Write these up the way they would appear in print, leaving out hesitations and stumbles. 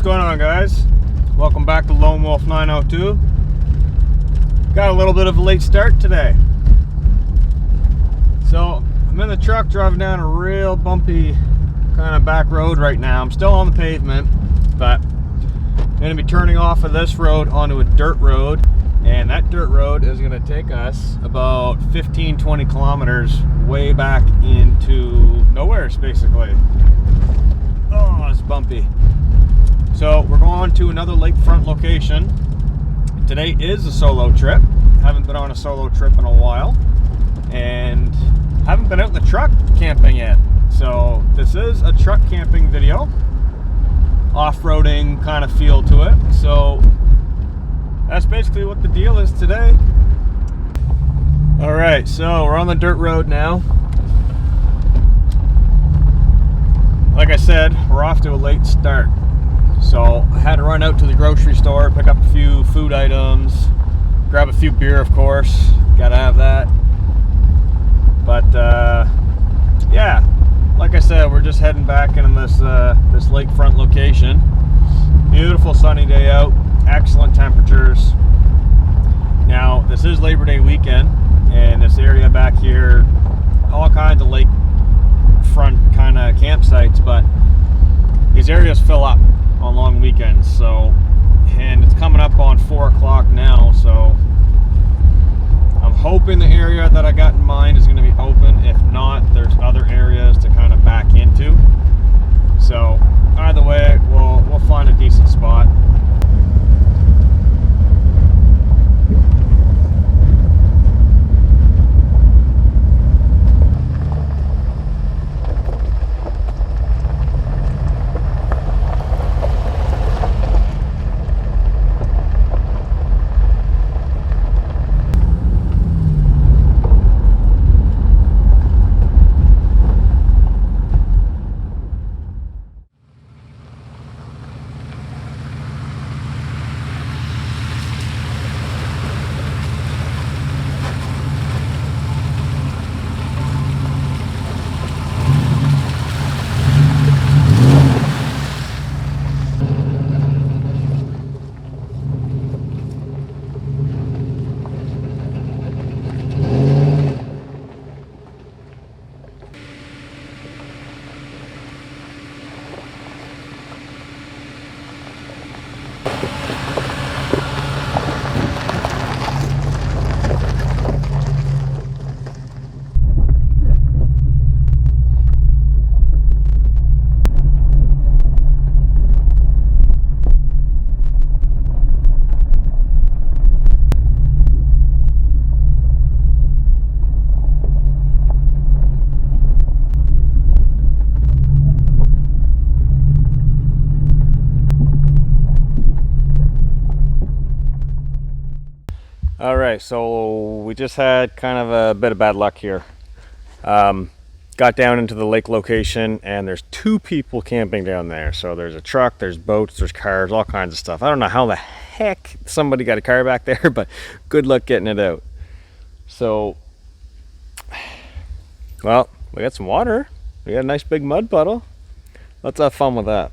going on, guys? Welcome back to Lone Wolf 902. Got a little bit of a late start today. So I'm in the truck driving down a real bumpy kind of back road right now. I'm still on the pavement, but I'm going to be turning off of this road onto a dirt road, and that dirt road is going to take us about 15-20 kilometers way back into nowheres, basically. Oh, it's bumpy. So we're going to another lakefront location. Today is a solo trip. Haven't been on a solo trip in a while, and haven't been out in the truck camping yet. So this is a truck camping video, off-roading kind of feel to it. So that's basically what the deal is today. All right, so we're on the dirt road now. Like I said, we're off to a late start. So I had to run out to the grocery store, pick up a few food items, grab a few beer, of course. Gotta have that. But yeah, like I said, we're just heading back into this this lakefront location. Beautiful sunny day out, excellent temperatures. Now this is Labor Day weekend, and this area back here, all kinds of lakefront kind of campsites, but these areas fill up on long weekends. So, and it's coming up on 4 o'clock now, so I'm hoping the area that I got in mind is going to be open. If not, there's other areas to kind of back into. So either way, we'll find a decent spot. All right, so we just had kind of a bit of bad luck here. Got down into the lake location, and there's 2 people camping down there. So there's a truck, there's boats, there's cars, all kinds of stuff. I don't know how the heck somebody got a car back there, but good luck getting it out. So, well, we got some water. We got a nice big mud puddle. Let's have fun with that.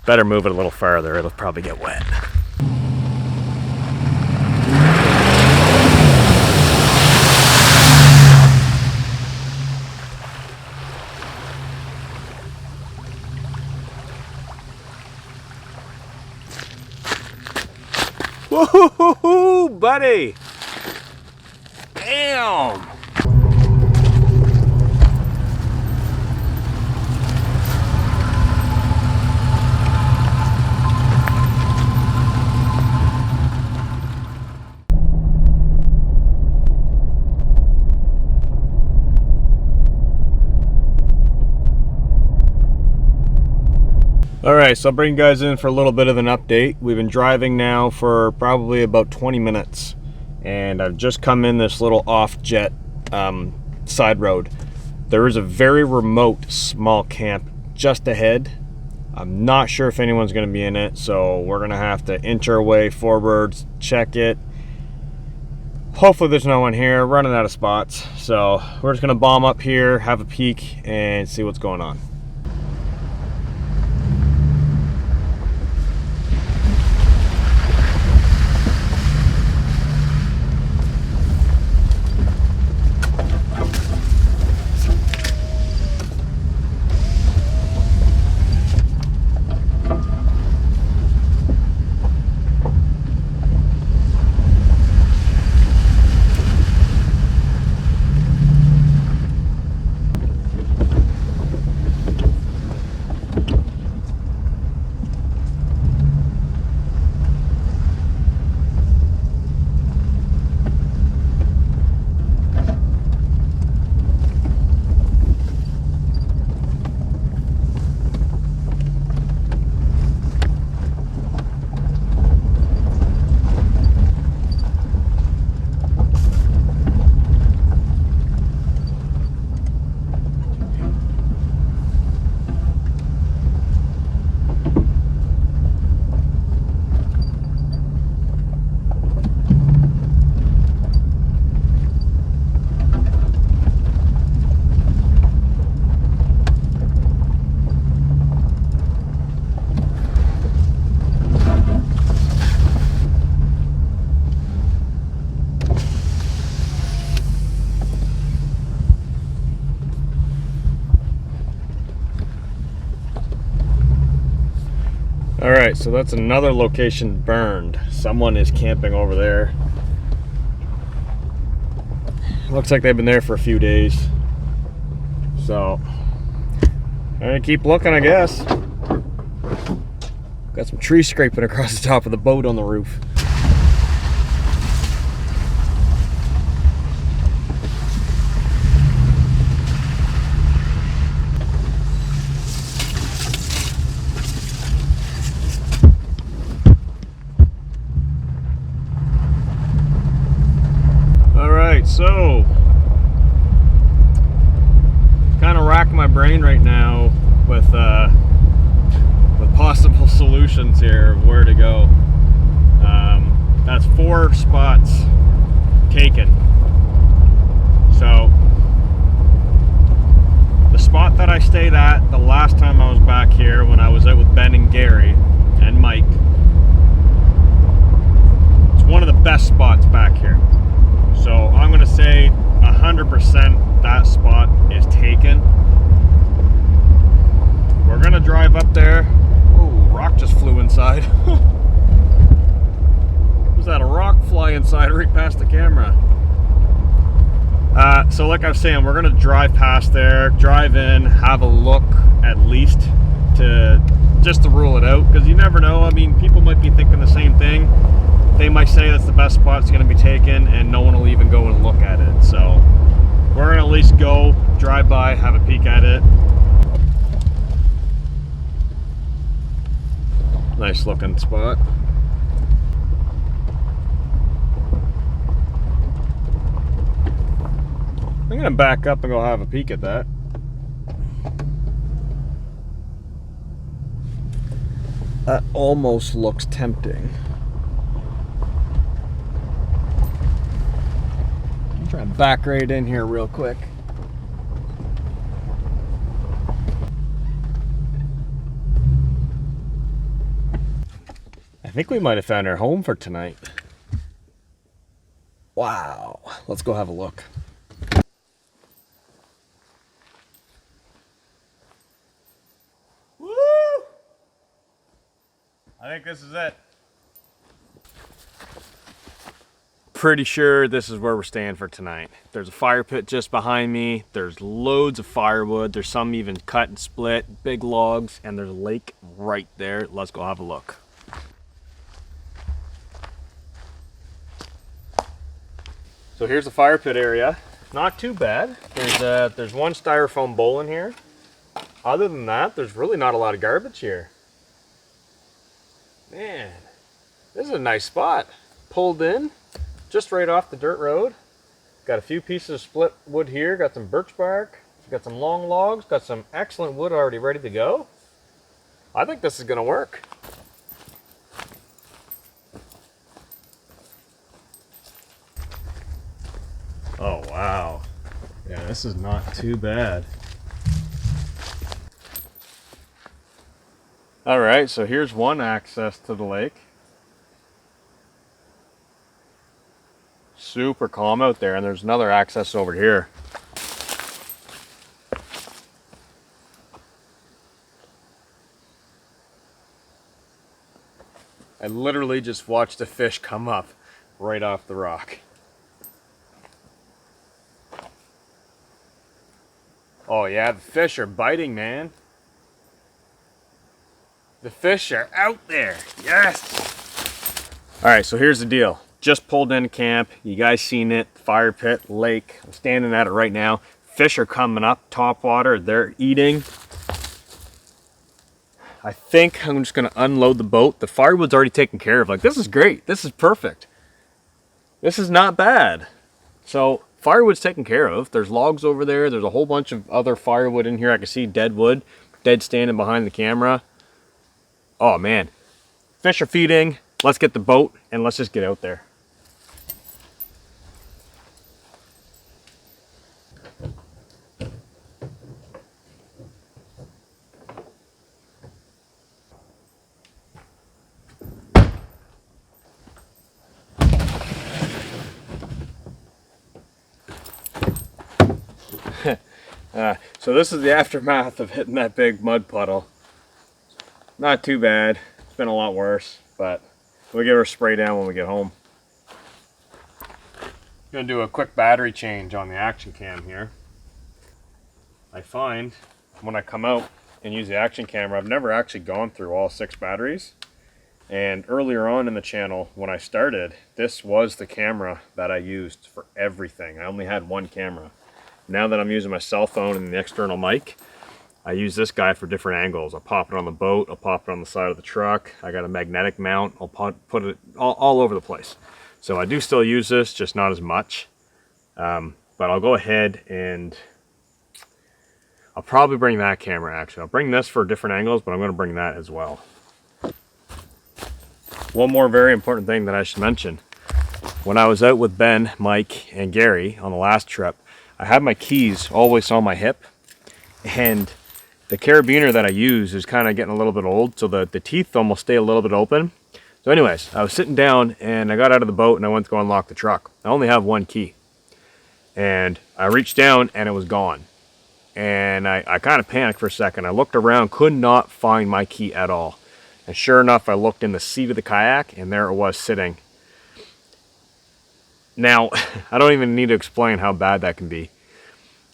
Better move it a little farther, it'll probably get wet. Woo-hoo-hoo-hoo, buddy! Damn! All right, so I'll bring you guys in for a little bit of an update. We've been driving now for probably about 20 minutes, and I've just come in this little off-jet side road. There is a very remote small camp just ahead. I'm not sure if anyone's going to be in it, so we're going to have to inch our way forwards, check it, hopefully there's no one here. Running out of spots, so we're just gonna bomb up here, have a peek, and see what's going on. All right, so that's another location burned. Someone is camping over there. Looks like they've been there for a few days. So, I'm gonna keep looking, I guess. Got some tree scraping across the top of the boat on the roof. So, kind of racking my brain right now with possible solutions here of where to go. That's 4 spots taken. So, the spot that I stayed at the last time I was back here, when I was out with Ben and Gary and Mike, it's one of the best spots back here. So I'm going to say 100% that spot is taken. We're going to drive up there. Oh, rock just flew inside. Was that a rock fly inside right past the camera? So like I was saying, we're going to drive past there, drive in, have a look at least just to rule it out, because you never know. I mean, people might be thinking the same thing. They might say that's the best spot, it's going to be taken, and no one will even go and look at it. So we're going to at least go, drive by, have a peek at it. Nice looking spot. I'm going to back up and go have a peek at that. That almost looks tempting. Try and back right in here real quick. I think we might have found our home for tonight. Wow. Let's go have a look. Woo! I think this is it. Pretty sure this is where we're staying for tonight. There's a fire pit just behind me. There's loads of firewood. There's some even cut and split, big logs, and there's a lake right there. Let's go have a look. So here's the fire pit area. Not too bad. There's one styrofoam bowl in here. Other than that, there's really not a lot of garbage here. Man, this is a nice spot. Pulled in. Just right off the dirt road. Got a few pieces of split wood here. Got some birch bark. Got some long logs. Got some excellent wood already ready to go. I think this is going to work. Wow. Yeah, this is not too bad. All right, so here's one access to the lake. Super calm out there, and there's another access over here. I literally just watched a fish come up right off the rock. Oh yeah, the fish are biting, man. The fish are out there, yes! All right, so here's the deal. Just pulled into camp, you guys seen it, fire pit, lake. I'm standing at it right now. Fish are coming up, top water, they're eating. I think I'm just gonna unload the boat. The firewood's already taken care of. Like, this is great, this is perfect. This is not bad. So, firewood's taken care of. There's logs over there, there's a whole bunch of other firewood in here. I can see dead wood, dead standing behind the camera. Oh man, fish are feeding. Let's get the boat and let's just get out there. So this is the aftermath of hitting that big mud puddle. Not too bad. It's been a lot worse, but we'll give her a spray down when we get home. Gonna do a quick battery change on the action cam here. I find when I come out and use the action camera, I've never actually gone through all 6 batteries. And earlier on in the channel, when I started, this was the camera that I used for everything. I only had one camera. Now that I'm using my cell phone and the external mic, I use this guy for different angles. I'll pop it on the boat, I'll pop it on the side of the truck. I got a magnetic mount, I'll put it all over the place. So I do still use this, just not as much. But I'll go ahead and I'll probably bring that camera actually. I'll bring this for different angles, but I'm gonna bring that as well. One more very important thing that I should mention. When I was out with Ben, Mike, and Gary on the last trip, I had my keys always on my hip, and the carabiner that I use is kind of getting a little bit old, so the teeth almost stay a little bit open. So anyways, I was sitting down and I got out of the boat and I went to go unlock the truck. I only have one key. And I reached down and it was gone. And I kind of panicked for a second. I looked around, could not find my key at all. And sure enough, I looked in the seat of the kayak and there it was sitting. Now, I don't even need to explain how bad that can be,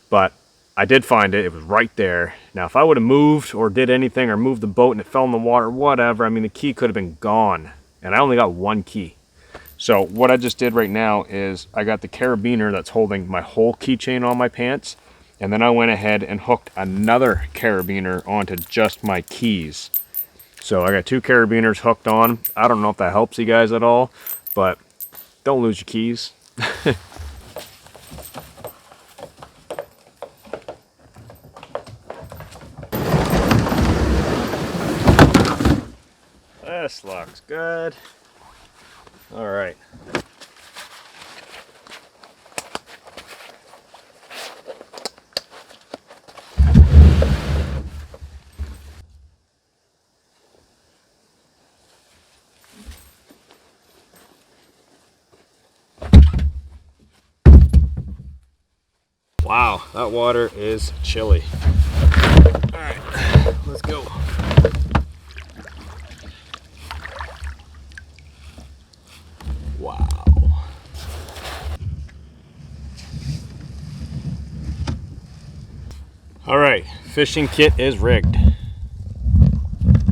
but I did find it. It was right there. Now, if I would have moved or did anything or moved the boat and it fell in the water, whatever, I mean, the key could have been gone, and I only got one key. So what I just did right now is I got the carabiner that's holding my whole keychain on my pants, and then I went ahead and hooked another carabiner onto just my keys. So I got 2 carabiners hooked on. I don't know if that helps you guys at all, but don't lose your keys. This looks good. All right. Wow, that water is chilly. All right, let's go. Wow. All right, fishing kit is rigged.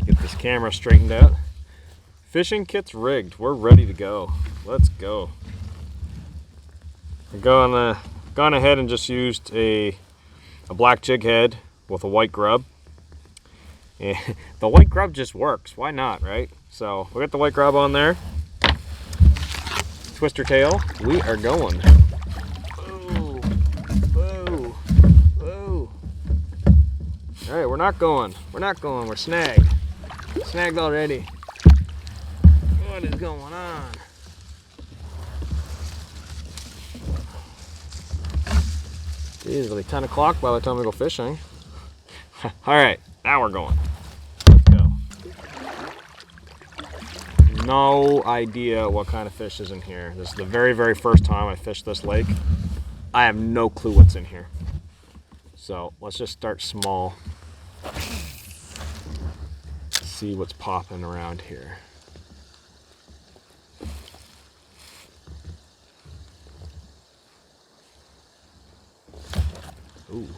Get this camera straightened out. Fishing kit's rigged. We're ready to go. Let's go. We're gone ahead and just used a black jig head with a white grub. And the white grub just works. Why not, right? So we got the white grub on there. Twister tail. We are going. Whoa, whoa, whoa. All right, we're not going. We're not going. We're snagged. Snagged already. What is going on? Geez, it'll be 10 o'clock by the time we go fishing. All right, now we're going. Let's go. No idea what kind of fish is in here. This is the very, very first time I fished this lake. I have no clue what's in here. So let's just start small. See what's popping around here. Ooh.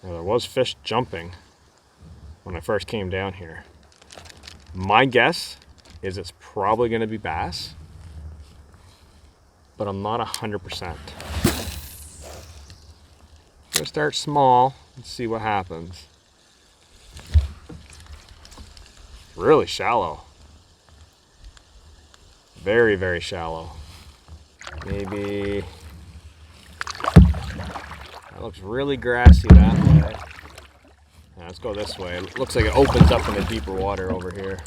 Now there was fish jumping when I first came down here. My guess is it's probably going to be bass, but I'm not 100%. I'm gonna start small and see what happens. Really shallow. Very, very shallow. Maybe that looks really grassy that way. Now, let's go this way. It looks like it opens up into deeper water over here.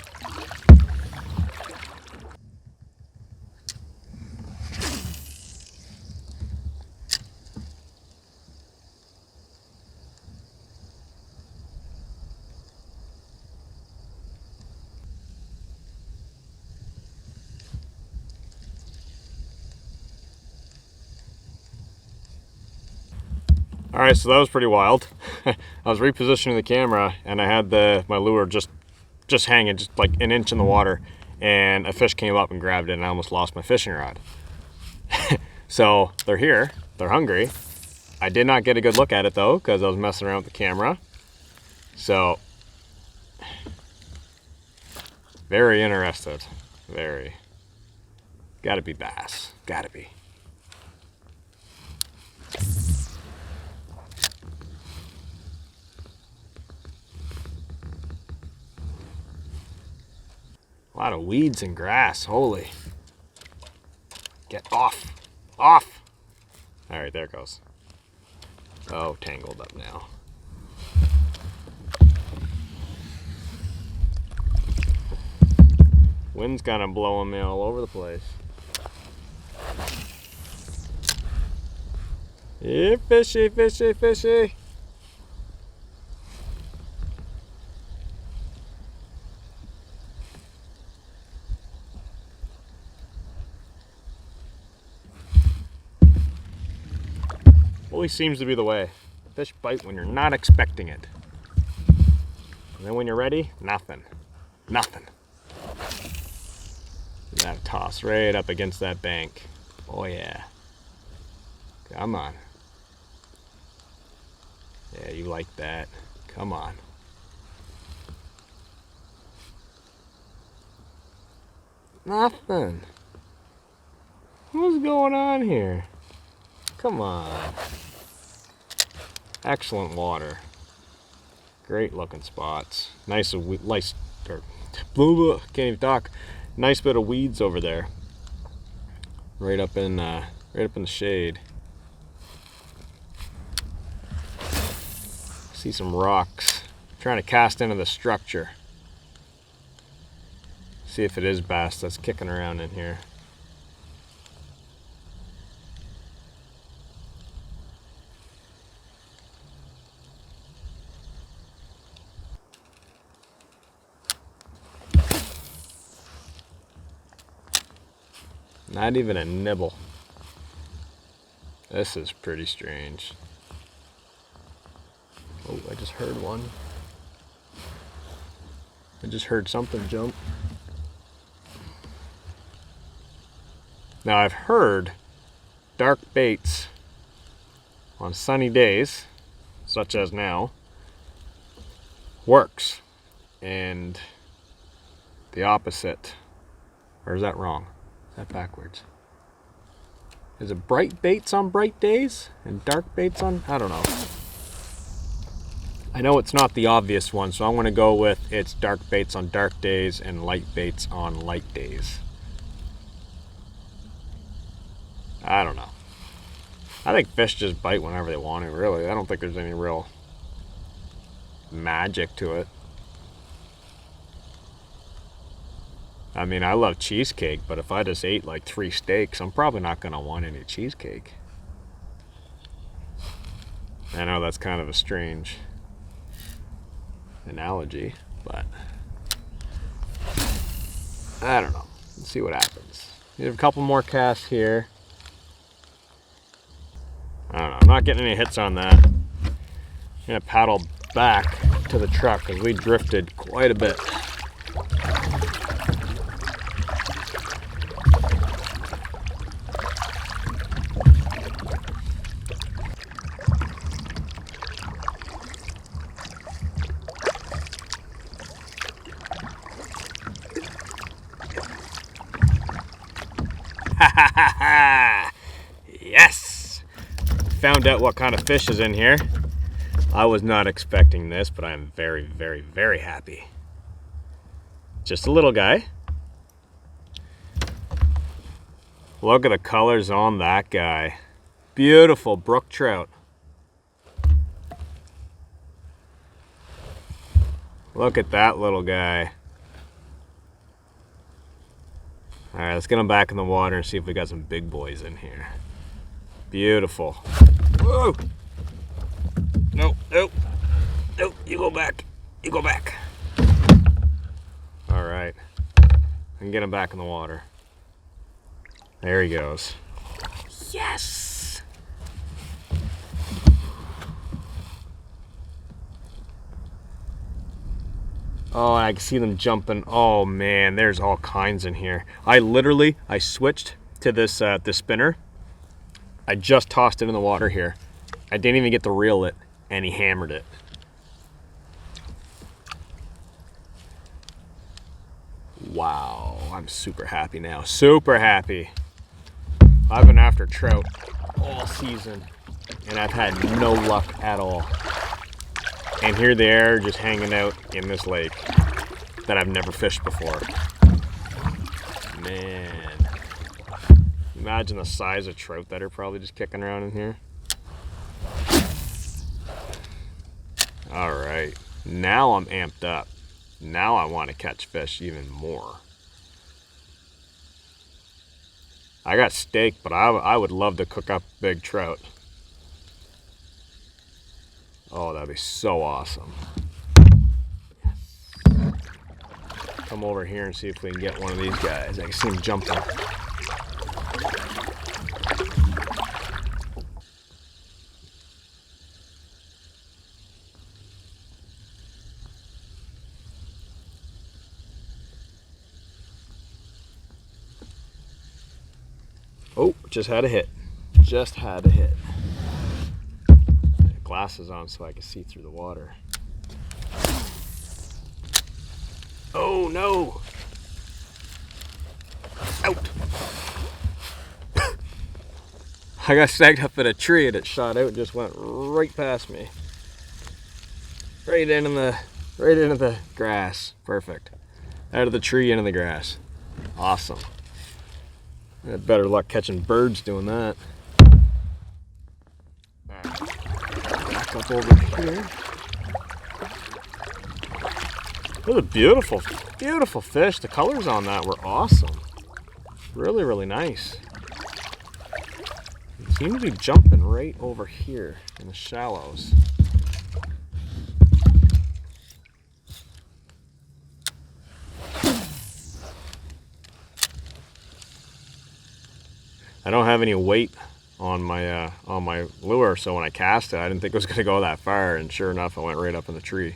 All right, so that was pretty wild. I was repositioning the camera and I had my lure just hanging, just like an inch in the water, and a fish came up and grabbed it and I almost lost my fishing rod. So they're here, they're hungry. I did not get a good look at it though, because I was messing around with the camera. So, very interested, very. Gotta be bass, gotta be. A lot of weeds and grass, holy. Get off, off. All right, there it goes. Oh, tangled up now. Wind's kind of blowing me all over the place. Yeah, fishy, fishy, fishy. Always seems to be the way. Fish bite when you're not expecting it. And then when you're ready, nothing. Nothing. That toss right up against that bank. Oh yeah. Come on. Yeah, you like that. Come on. Nothing. What's going on here? Come on. Excellent water. Great looking spots. Nice, can't even talk. Nice bit of weeds over there. Right up in the shade. See some rocks. Trying to cast into the structure. See if it is bass that's kicking around in here. Not even a nibble. This is pretty strange. Oh, I just heard one. I just heard something jump. Now I've heard dark baits on sunny days, such as now, works. And the opposite, or is that wrong? Is that backwards? Is it bright baits on bright days and dark baits on, I don't know. I know it's not the obvious one, so I'm going to go with it's dark baits on dark days and light baits on light days. I don't know. I think fish just bite whenever they want to, really. I don't think there's any real magic to it. I mean, I love cheesecake, but if I just ate like 3 steaks, I'm probably not going to want any cheesecake. I know that's kind of a strange analogy, but I don't know. Let's see what happens. We have a couple more casts here. I don't know. I'm not getting any hits on that. I'm going to paddle back to the truck because we drifted quite a bit. Yes! Found out what kind of fish is in here. I was not expecting this, but I am very, very, very happy. Just a little guy. Look at the colors on that guy. Beautiful brook trout. Look at that little guy. All right, let's get him back in the water and see if we got some big boys in here. Beautiful. Whoa! No, no, no, you go back. You go back. All right. I can get him back in the water. There he goes. Yes! Oh, I can see them jumping. Oh man, there's all kinds in here. I switched to this this spinner. I just tossed it in the water here. I didn't even get to reel it, and he hammered it. Wow, I'm super happy now. Super happy. I've been after trout all season, and I've had no luck at all. And here they are just hanging out in this lake that I've never fished before. Man. Imagine the size of trout that are probably just kicking around in here. All right. Now I'm amped up. Now I want to catch fish even more. I got steak, but I would love to cook up big trout. Oh, that'd be so awesome. Yes. Come over here and see if we can get one of these guys. I can see him jumping. Oh, just had a hit. Just had a hit. Glasses on so I can see through the water. Oh no! Out! I got snagged up in a tree and it shot out and just went right past me. Right into the grass. Perfect. Out of the tree into the grass. Awesome. I had better luck catching birds doing that. Up over here. Those are beautiful, beautiful fish. The colors on that were awesome. Really, really nice. They seem to be jumping right over here in the shallows. I don't have any weight on my lure, so when I cast it, I didn't think it was going to go that far, and sure enough, I went right up in the tree.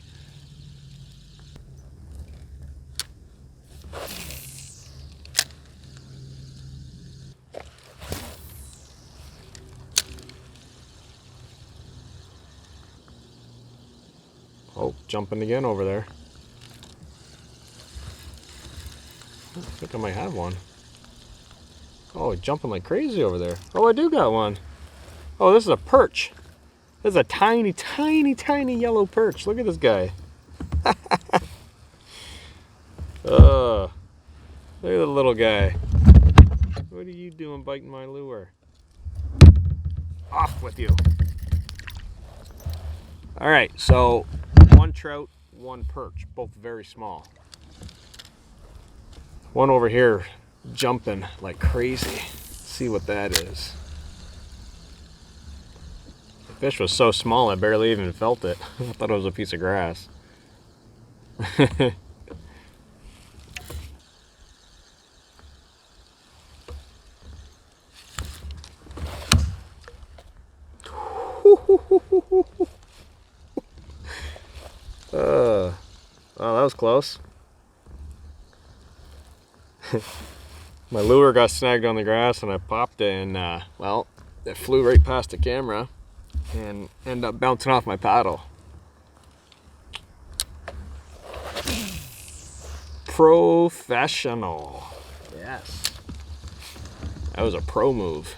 Oh, jumping again over there. I think I might have one. Oh, jumping like crazy over there. Oh, I do got one. Oh, this is a perch. This is a tiny, tiny, tiny yellow perch. Look at this guy. Oh, look at the little guy. What are you doing biting my lure? Off with you. All right, so one trout, one perch, both very small. one over here jumping like crazy. Let's see what that is. The fish was so small I barely even felt it. I thought it was a piece of grass. Oh, that was close. My lure got snagged on the grass and I popped it, and well, it flew right past the camera and ended up bouncing off my paddle. Professional. Yes. That was a pro move.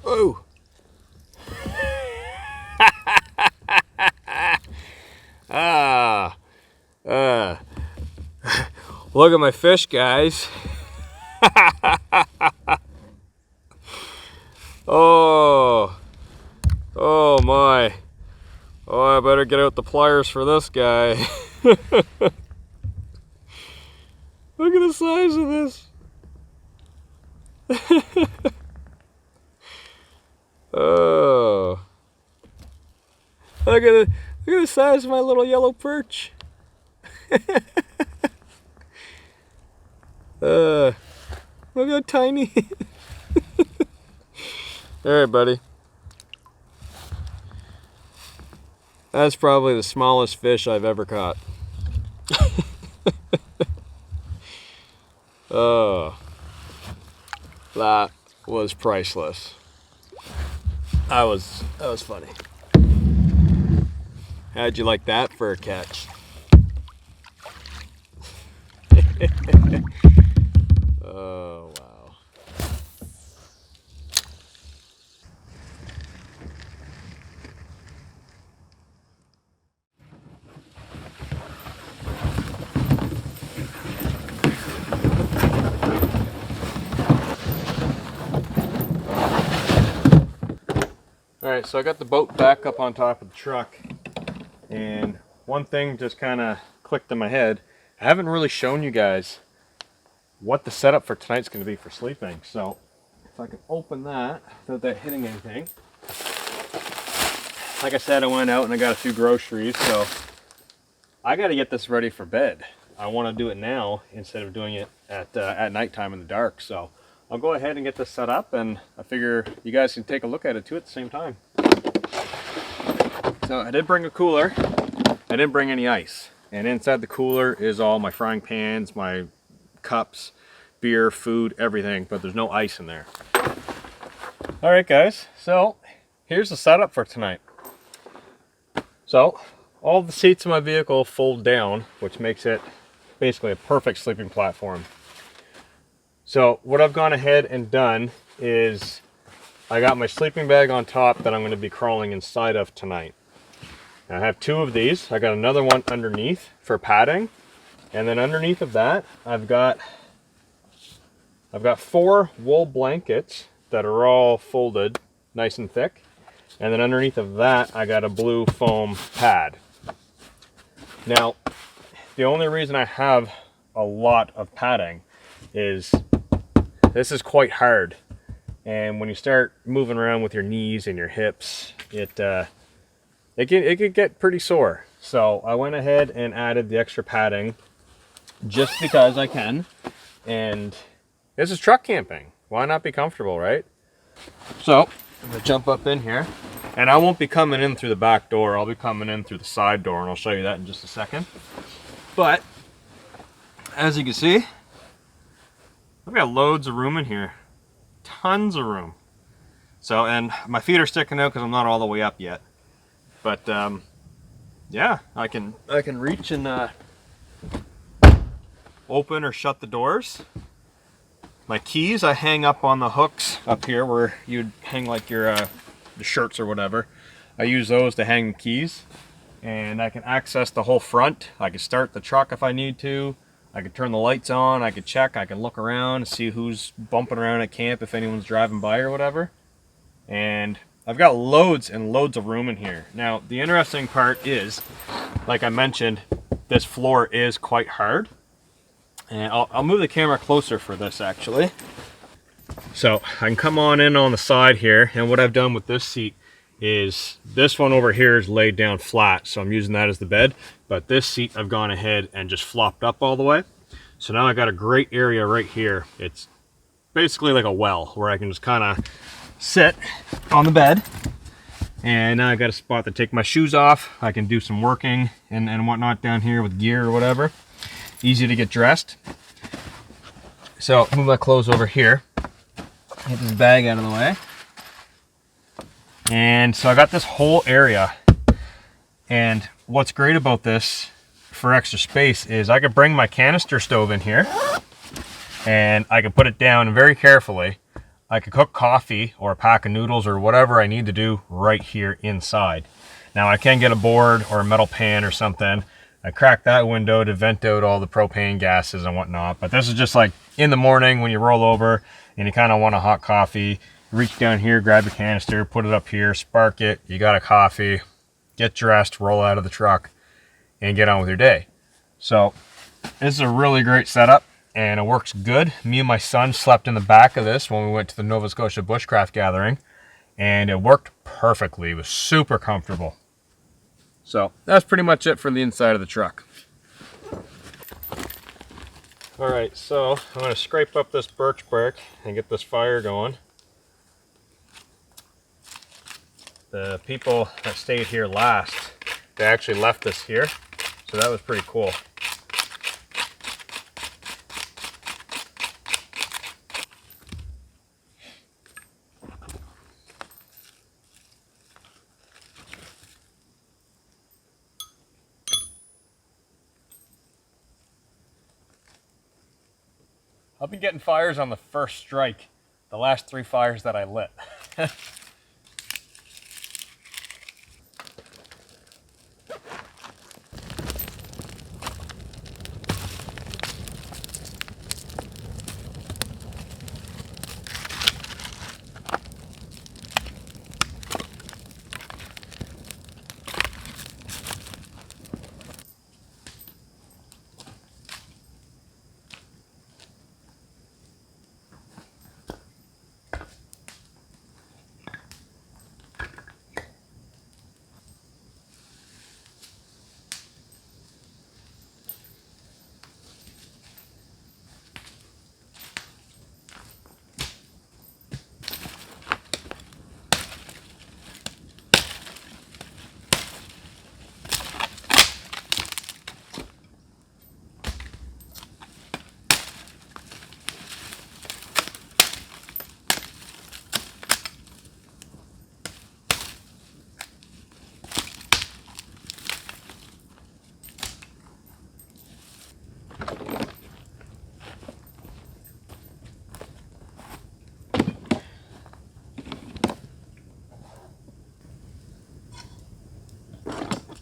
Oh. Look at my fish, guys. Oh my. Oh, I better get out the pliers for this guy. Look at the size of this. Oh. Look at the size of my little yellow perch. Look how tiny. Alright, buddy. That's probably the smallest fish I've ever caught. Oh, that was priceless. That was funny. How'd you like that for a catch? Oh, wow. Alright, so I got the boat back up on top of the truck, and one thing just kind of clicked in my head. I haven't really shown you guys what the setup for tonight's going to be for sleeping. So if I can open that without that hitting anything. Like I said, I went out and I got a few groceries, so I got to get this ready for bed. I want to do it now instead of doing it at nighttime in the dark. So I'll go ahead and get this set up, and I figure you guys can take a look at it too at the same time. So I did bring a cooler. I didn't bring any ice. And inside the cooler is all my frying pans, my cups, beer, food, everything, but there's no ice in there. All right, guys, so here's the setup for tonight. So all the seats in my vehicle fold down, which makes it basically a perfect sleeping platform. So what I've gone ahead and done is I got my sleeping bag on top that I'm going to be crawling inside of tonight. I have two of these. I got another one underneath for padding, and then underneath of that I've got 4 wool blankets that are all folded nice and thick, and then underneath of that I got a blue foam pad. Now the only reason I have a lot of padding is this is quite hard, and when you start moving around with your knees and your hips, it could get pretty sore. So I went ahead and added the extra padding just because I can. And this is truck camping. Why not be comfortable, right? So I'm gonna jump up in here, and I won't be coming in through the back door. I'll be coming in through the side door, and I'll show you that in just a second. But as you can see, I've got loads of room in here. Tons of room. So, and my feet are sticking out because I'm not all the way up yet. But yeah, I can reach and open or shut the doors. My keys I hang up on the hooks up here where you'd hang like your the shirts or whatever. I use those to hang the keys, and I can access the whole front. I can start the truck if I need to. I could turn the lights on. I could check. I can look around and see who's bumping around at camp if anyone's driving by or whatever. And I've got loads and loads of room in here. Now, the interesting part is, like I mentioned, this floor is quite hard. And I'll move the camera closer for this actually. So I can come on in on the side here, and what I've done with this seat is this one over here is laid down flat, so I'm using that as the bed, but this seat I've gone ahead and just flopped up all the way. So now I got a great area right here. It's basically like a well where I can just kind of sit on the bed, and now I got a spot to take my shoes off. I can do some working and whatnot down here with gear or whatever. Easy to get dressed. So move my clothes over here, get this bag out of the way. And so I got this whole area, and what's great about this for extra space is I could bring my canister stove in here and I could put it down very carefully. I could cook coffee or a pack of noodles or whatever I need to do right here inside. Now I can get a board or a metal pan or something. I cracked that window to vent out all the propane gases and whatnot, but this is just like in the morning when you roll over and you kind of want a hot coffee. Reach down here, grab your canister, put it up here, spark it, you got a coffee, get dressed, roll out of the truck, and get on with your day. So this is a really great setup, and it works good. Me and my son slept in the back of this when we went to the Nova Scotia Bushcraft Gathering, and it worked perfectly. It was super comfortable. So that's pretty much it for the inside of the truck. All right, so I'm going to scrape up this birch bark and get this fire going. The people that stayed here last, they actually left this here, so that was pretty cool. I've been getting fires on the first strike, the last 3 fires that I lit.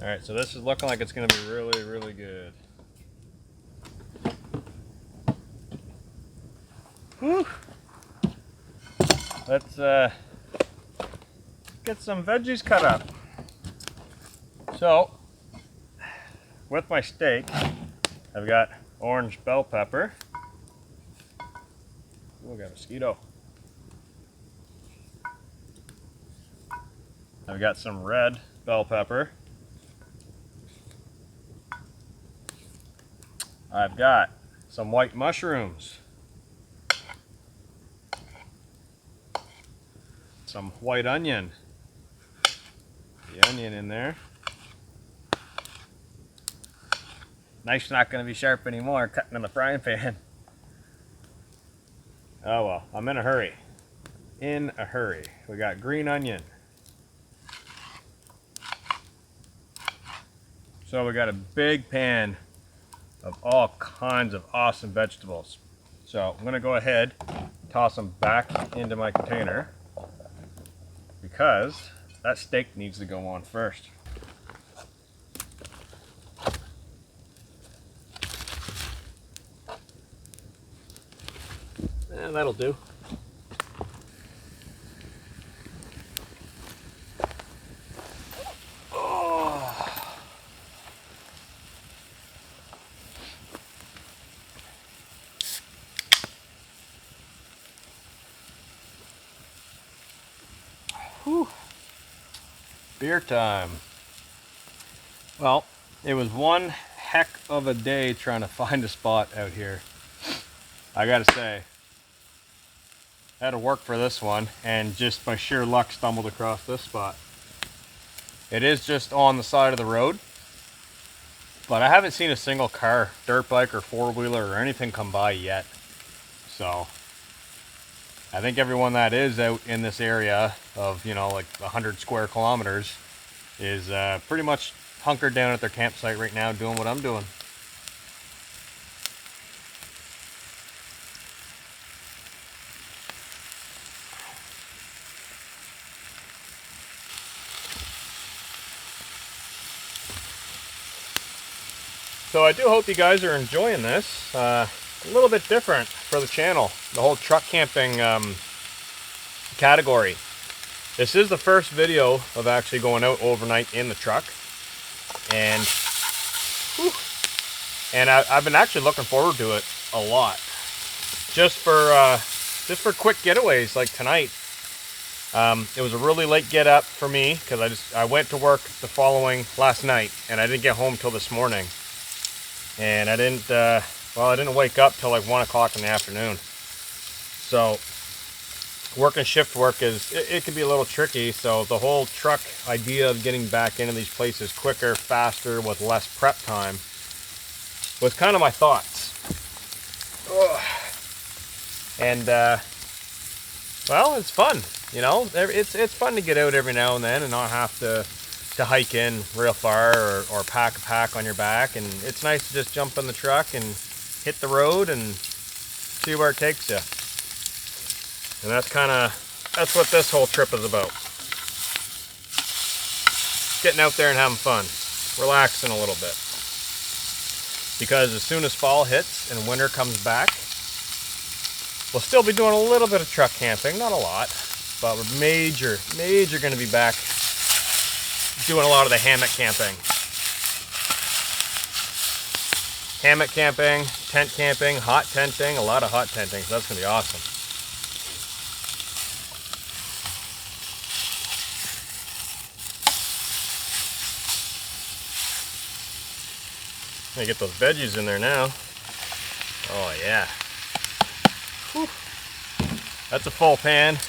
All right, so this is looking like it's going to be really, really good. Whew. Let's get some veggies cut up. So, with my steak, I've got orange bell pepper. Oh, got a mosquito. I've got some red bell pepper. I've got some white mushrooms, some white onion, the onion in there. Knife's not going to be sharp anymore, cutting in the frying pan. Oh well, I'm in a hurry. In a hurry. We got green onion. So we got a big pan of all kinds of awesome vegetables. So I'm gonna go ahead, toss them back into my container because that steak needs to go on first. And that'll do. Whew. Beer time. Well, it was one heck of a day trying to find a spot out here. I gotta say, I had to work for this one, and just by sheer luck stumbled across this spot. It is just on the side of the road, but I haven't seen a single car, dirt bike or four-wheeler or anything come by yet. So I think everyone that is out in this area of, you know, like 100 square kilometers is pretty much hunkered down at their campsite right now doing what I'm doing. So I do hope you guys are enjoying this. A little bit different for the channel, the whole truck camping category. This is the first video of actually going out overnight in the truck, and I've been actually looking forward to it a lot. Just for quick getaways like tonight. It was a really late get up for me because I went to work last night, and I didn't get home till this morning. And I didn't wake up till like 1 o'clock in the afternoon. So working shift work it can be a little tricky. So the whole truck idea of getting back into these places quicker, faster, with less prep time was kind of my thoughts. Ugh. And well, it's fun, you know. It's fun to get out every now and then and not have to hike in real far or pack a pack on your back. And it's nice to just jump in the truck and hit the road and see where it takes you. And that's what this whole trip is about. Getting out there and having fun, relaxing a little bit. Because as soon as fall hits and winter comes back, we'll still be doing a little bit of truck camping, not a lot, but we're major going to be back doing a lot of the hammock camping. Hammock camping, tent camping, hot tenting, a lot of hot tenting, so that's going to be awesome. Gonna get those veggies in there now. Oh yeah. Whew. That's a full pan.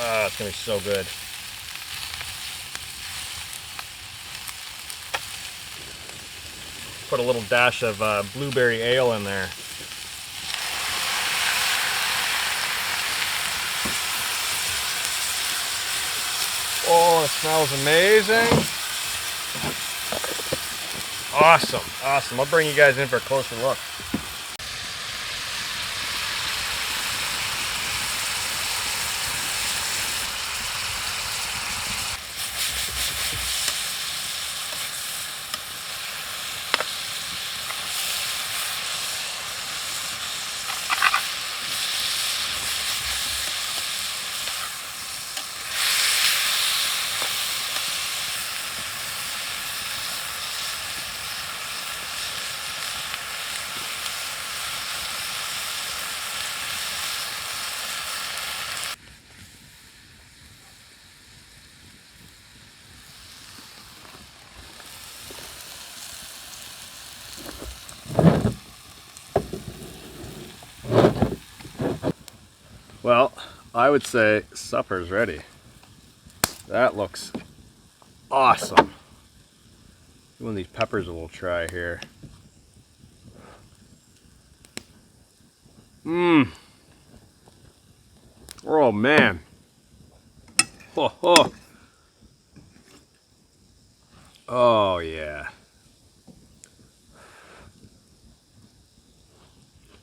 Oh, it's gonna be so good. Put a little dash of blueberry ale in there. Oh, it smells amazing. Awesome, awesome. I'll bring you guys in for a closer look. Well, I would say supper's ready. That looks awesome. Giving these peppers a little try here. Mmm. Oh man. Oh, oh. Oh yeah.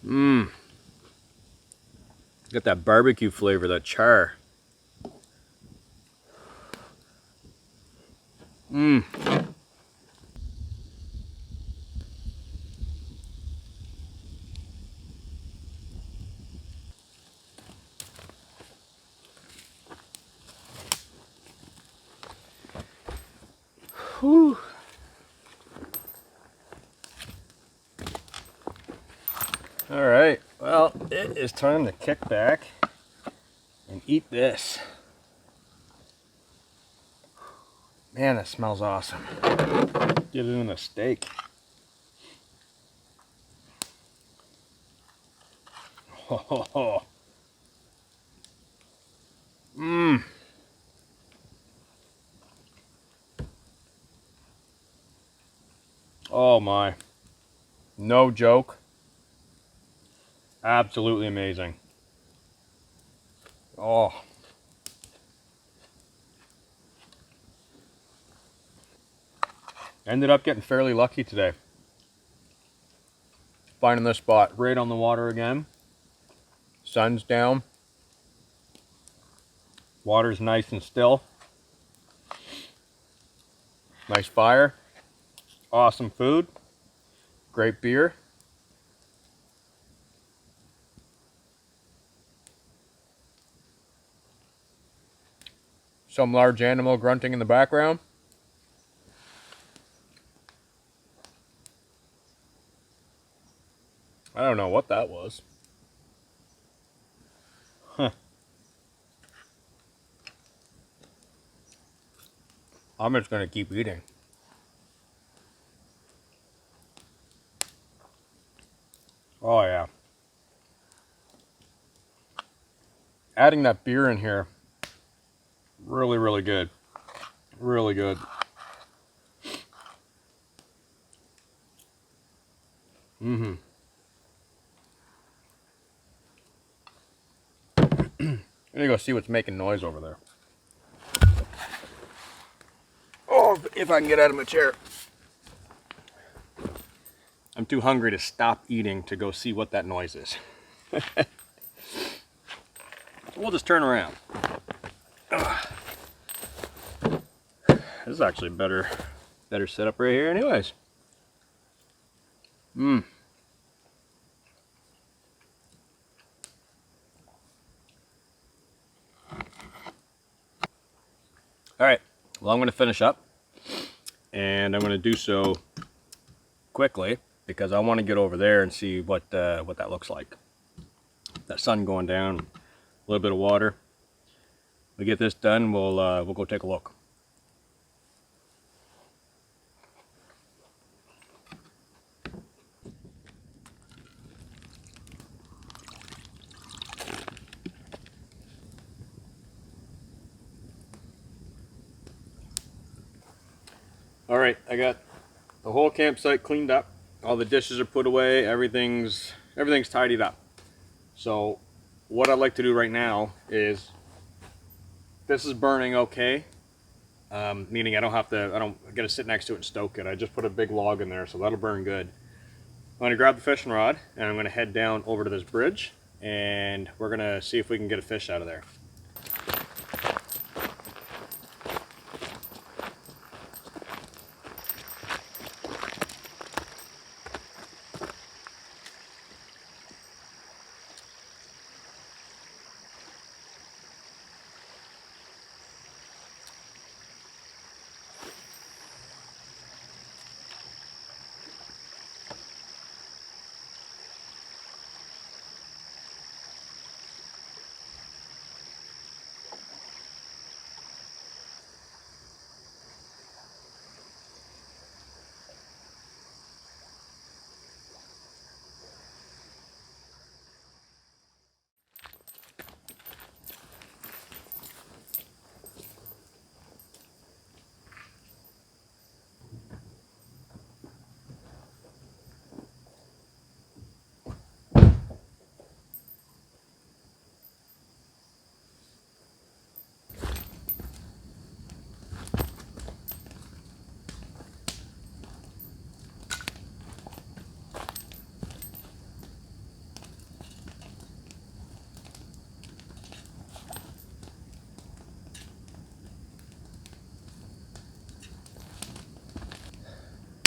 Mmm. Got that barbecue flavor, that char. Mmm. Whew. All right, well, it is time to kick back, and eat this. Man, that smells awesome. Get it in a steak. Oh, mmm. Oh my. No joke. Absolutely amazing. Oh. Ended up getting fairly lucky today. Finding this spot right on the water again. Sun's down. Water's nice and still. Nice fire. Awesome food. Great beer. Some large animal grunting in the background. I don't know what that was. Huh. I'm just gonna keep eating. Oh yeah. Adding that beer in here, really, really good. Really good. Mm-hmm. I'm gonna go see what's making noise over there. Oh, if I can get out of my chair. I'm too hungry to stop eating to go see what that noise is. We'll just turn around. This is actually better setup right here anyways. Mmm. Alright, well I'm going to finish up, and I'm going to do so quickly because I want to get over there and see what that looks like. That sun going down, a little bit of water. We get this done, we'll go take a look. All right, I got the whole campsite cleaned up. All the dishes are put away. Everything's tidied up. So what I'd like to do right now is, this is burning okay, meaning I don't gotta sit next to it and stoke it. I just put a big log in there, so that'll burn good. I'm gonna grab the fishing rod and I'm gonna head down over to this bridge, and we're gonna see if we can get a fish out of there.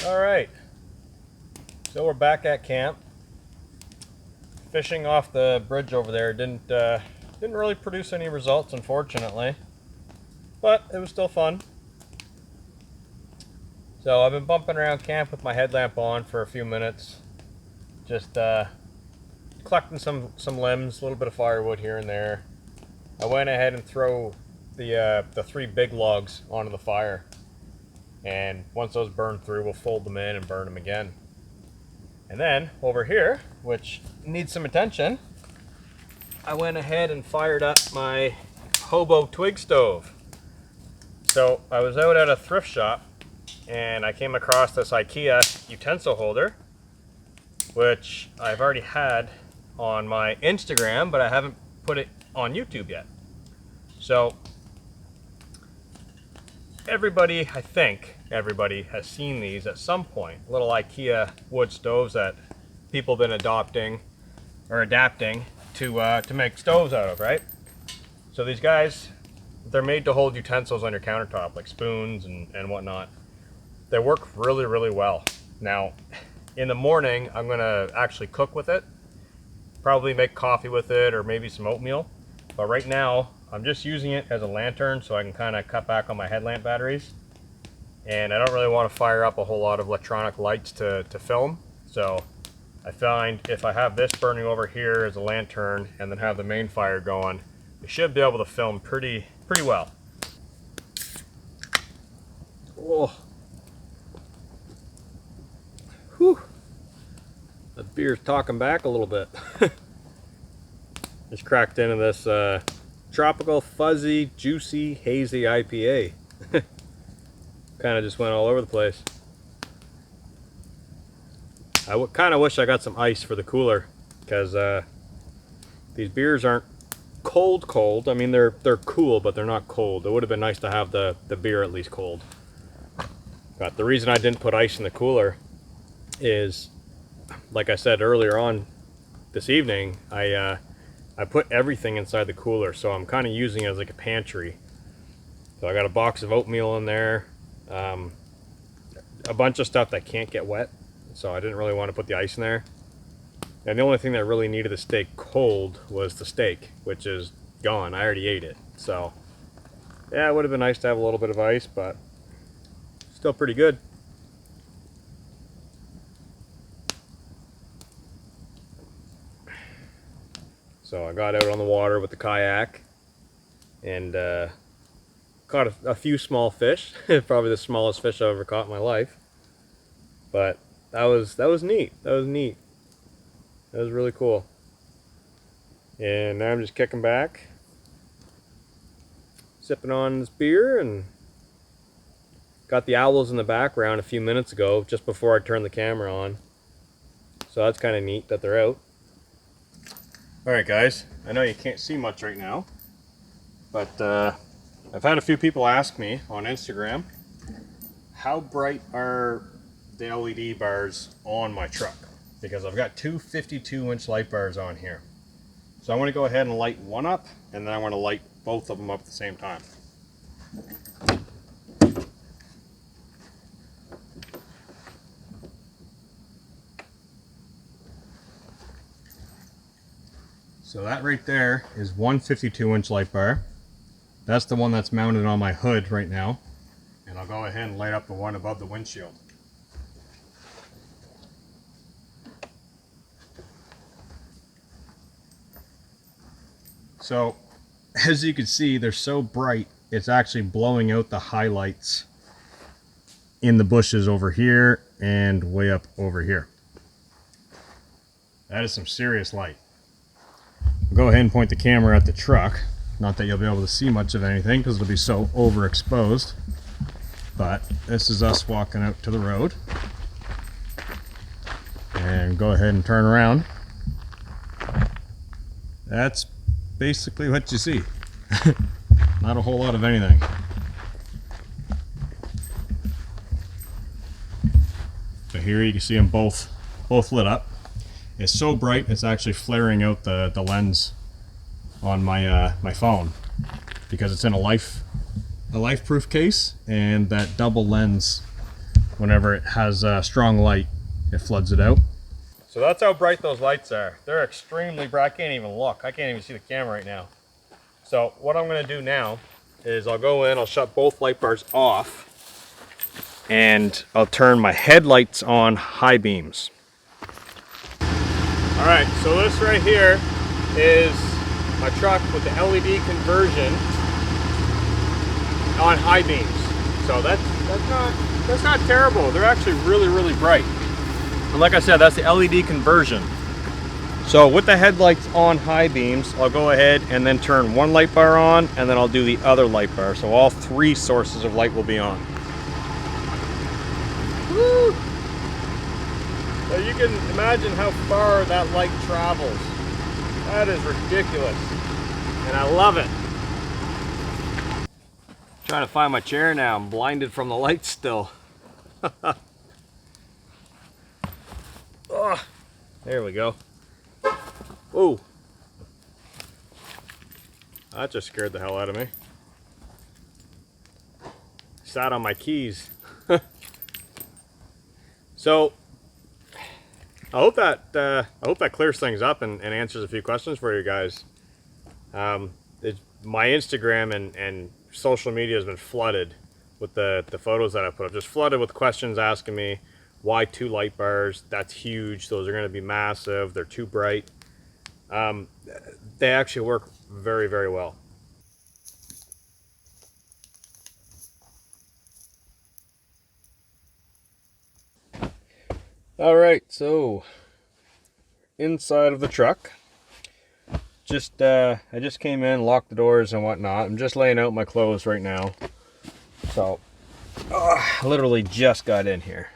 All right, so we're back at camp. Fishing off the bridge over there didn't really produce any results, unfortunately, but it was still fun. So I've been bumping around camp with my headlamp on for a few minutes, just collecting some limbs, a little bit of firewood here and there, I went ahead and throw the 3 big logs onto the fire. And once those burn through, we'll fold them in and burn them again. And then over here, which needs some attention, I went ahead and fired up my hobo twig stove. So I was out at a thrift shop and I came across this IKEA utensil holder, which I've already had on my Instagram, but I haven't put it on YouTube yet. So everybody, I think everybody has seen these at some point. Little IKEA wood stoves that people have been adopting or adapting to make stoves out of, right? So these guys, they're made to hold utensils on your countertop, like spoons and whatnot. They work really, really well. Now, in the morning, I'm gonna actually cook with it, probably make coffee with it or maybe some oatmeal. But right now, I'm just using it as a lantern so I can kind of cut back on my headlamp batteries. And I don't really want to fire up a whole lot of electronic lights to film. So I find if I have this burning over here as a lantern and then have the main fire going, we should be able to film pretty well. Oh. Whew. The beer's talking back a little bit. Just cracked into this tropical, fuzzy, juicy, hazy IPA. Kind of just went all over the place. I kind of wish I got some ice for the cooler, because these beers aren't cold. I mean, they're cool, but they're not cold. It would have been nice to have the beer at least cold. But the reason I didn't put ice in the cooler is, like I said earlier on this evening, I put everything inside the cooler, so I'm kind of using it as like a pantry. So I got a box of oatmeal in there, a bunch of stuff that can't get wet, so I didn't really want to put the ice in there. And the only thing that really needed the steak cold was the steak, which is gone. I already ate it. So yeah, it would have been nice to have a little bit of ice, but still pretty good. So I got out on the water with the kayak and caught a few small fish. Probably the smallest fish I've ever caught in my life. But that was neat. That was neat. That was really cool. And now I'm just kicking back, sipping on this beer, and got the owls in the background a few minutes ago, just before I turned the camera on. So that's kind of neat that they're out. Alright guys, I know you can't see much right now, but I've had a few people ask me on Instagram, how bright are the LED bars on my truck? Because I've got two 52-inch light bars on here. So I want to go ahead and light one up, and then I want to light both of them up at the same time. So that right there is one 52-inch light bar. That's the one that's mounted on my hood right now. And I'll go ahead and light up the one above the windshield. So as you can see, they're so bright, it's actually blowing out the highlights in the bushes over here and way up over here. That is some serious light. I'll go ahead and point the camera at the truck. Not that you'll be able to see much of anything because it'll be so overexposed. But this is us walking out to the road. And go ahead and turn around. That's basically what you see. Not a whole lot of anything. So here you can see them both lit up. It's so bright it's actually flaring out the lens on my my phone, because it's in a life-proof case, and that double lens, whenever it has strong light, it floods it out. So that's how bright those lights are. They're extremely bright. I can't even look. I can't even see the camera right now. So what I'm going to do now is I'll go in, I'll shut both light bars off, and I'll turn my headlights on high beams. Alright, so this right here is my truck with the LED conversion on high beams. So that's not terrible. They're actually really bright. And like I said, that's the LED conversion. So with the headlights on high beams, I'll go ahead and then turn one light bar on, and then I'll do the other light bar. So all three sources of light will be on. Woo! So you can imagine how far that light travels. That is ridiculous. And I love it. Trying to find my chair now. I'm blinded from the lights still. Oh, there we go. Whoa. That just scared the hell out of me. Sat on my keys. So I hope that clears things up and answers a few questions for you guys. My Instagram and social media has been flooded with the photos that I put up. Just flooded with questions asking me why 2 light bars. That's huge. Those are going to be massive. They're too bright. They actually work very well. All right, so inside of the truck, I just came in, locked the doors and whatnot. I'm just laying out my clothes right now. So I literally just got in here.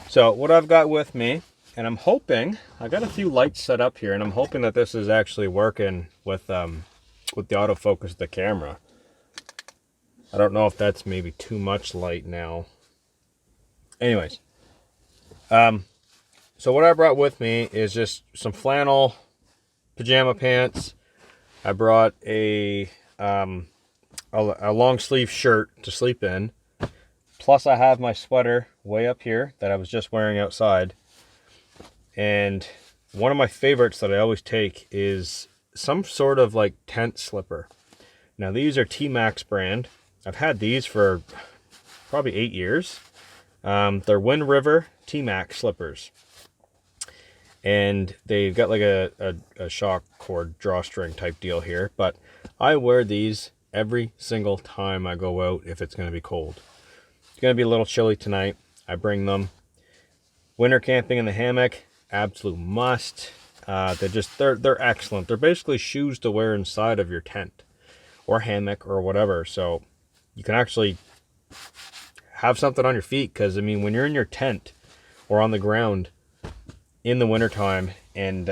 So what I've got with me, and I'm hoping, I got a few lights set up here, and I'm hoping that this is actually working with the autofocus of the camera. I don't know if that's maybe too much light now. Anyways, so what I brought with me is just some flannel pajama pants. I brought a long sleeve shirt to sleep in. Plus I have my sweater way up here that I was just wearing outside. And one of my favorites that I always take is some sort of like tent slipper. Now these are T-Max brand. I've had these for probably 8 years. They're Wind River T-Max slippers. And they've got like a shock cord drawstring type deal here. But I wear these every single time I go out if it's going to be cold. It's going to be a little chilly tonight. I bring them. Winter camping in the hammock, absolute must. They're excellent. They're basically shoes to wear inside of your tent or hammock or whatever. So you can actually have something on your feet, because I mean, when you're in your tent or on the ground in the wintertime and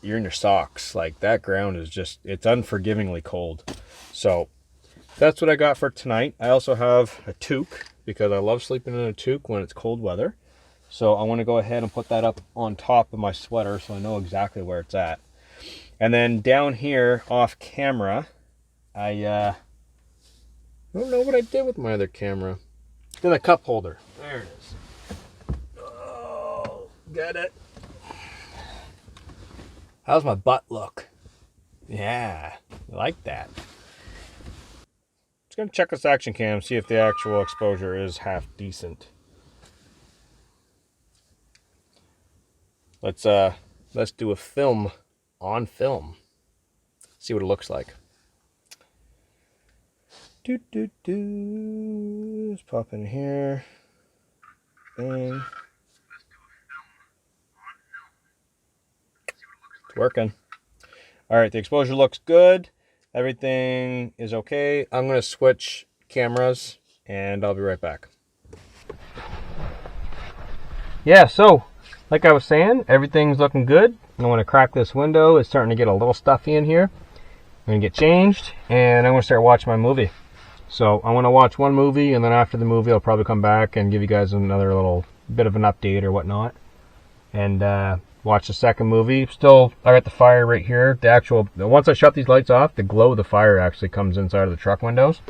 you're in your socks, like that ground is just, it's unforgivingly cold. So that's what I got for tonight. I also have a toque, because I love sleeping in a toque when it's cold weather. So I want to go ahead and put that up on top of my sweater so I know exactly where it's at. And then down here off camera, I don't know what I did with my other camera. Then a cup holder. There it is. Oh, got it. How's my butt look? Yeah, I like that. Just gonna check this action cam, see if the actual exposure is half decent. Let's do a film on film. See what it looks like. Let's pop in here. Bang. It's working. All right, the exposure looks good. Everything is okay. I'm going to switch cameras and I'll be right back. Yeah, so like I was saying, everything's looking good. I want to crack this window. It's starting to get a little stuffy in here. I'm going to get changed and I'm going to start watching my movie. So I want to watch one movie, and then after the movie I'll probably come back and give you guys another little bit of an update or whatnot. And watch the second movie. Still, I got the fire right here. Once I shut these lights off, the glow of the fire actually comes inside of the truck windows.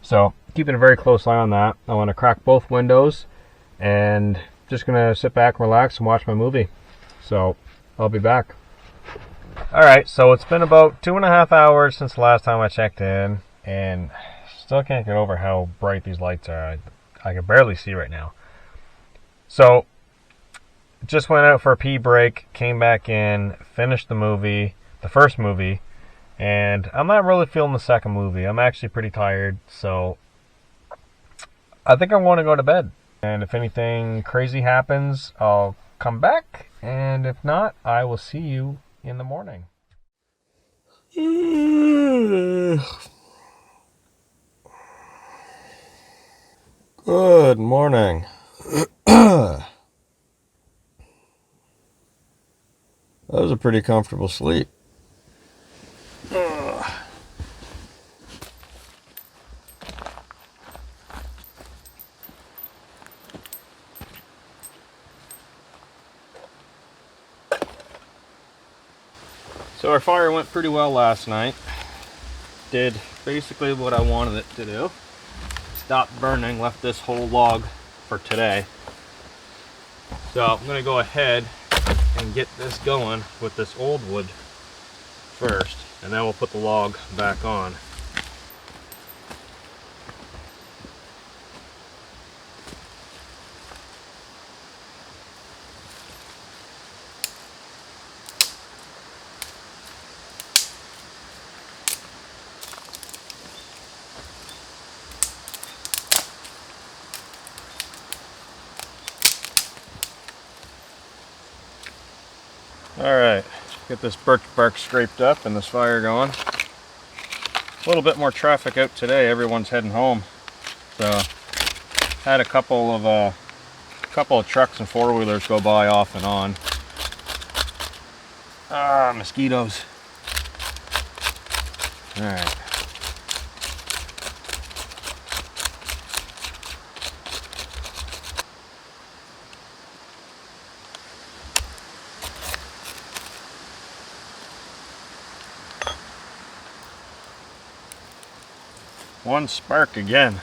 So keeping a very close eye on that. I want to crack both windows and just going to sit back, relax, and watch my movie. So I'll be back. Alright, so it's been about 2.5 hours since the last time I checked in, and still can't get over how bright these lights are. I can barely see right now. So just went out for a pee break, came back in, finished the movie, the first movie, And I'm not really feeling the second movie. I'm actually pretty tired, so I think I want to go to bed. And if anything crazy happens, I'll come back. And if not, I will see you in the morning. Good morning. That was a pretty comfortable sleep. So our fire went pretty well last night. Did basically what I wanted it to do. Stopped burning, left this whole log for today. So I'm gonna go ahead and get this going with this old wood first, and then we'll put the log back on. Alright, get this birch bark scraped up and this fire going. A little bit more traffic out today, everyone's heading home. So, had a couple of trucks and four-wheelers go by off and on. Ah, mosquitoes. Alright. One spark again.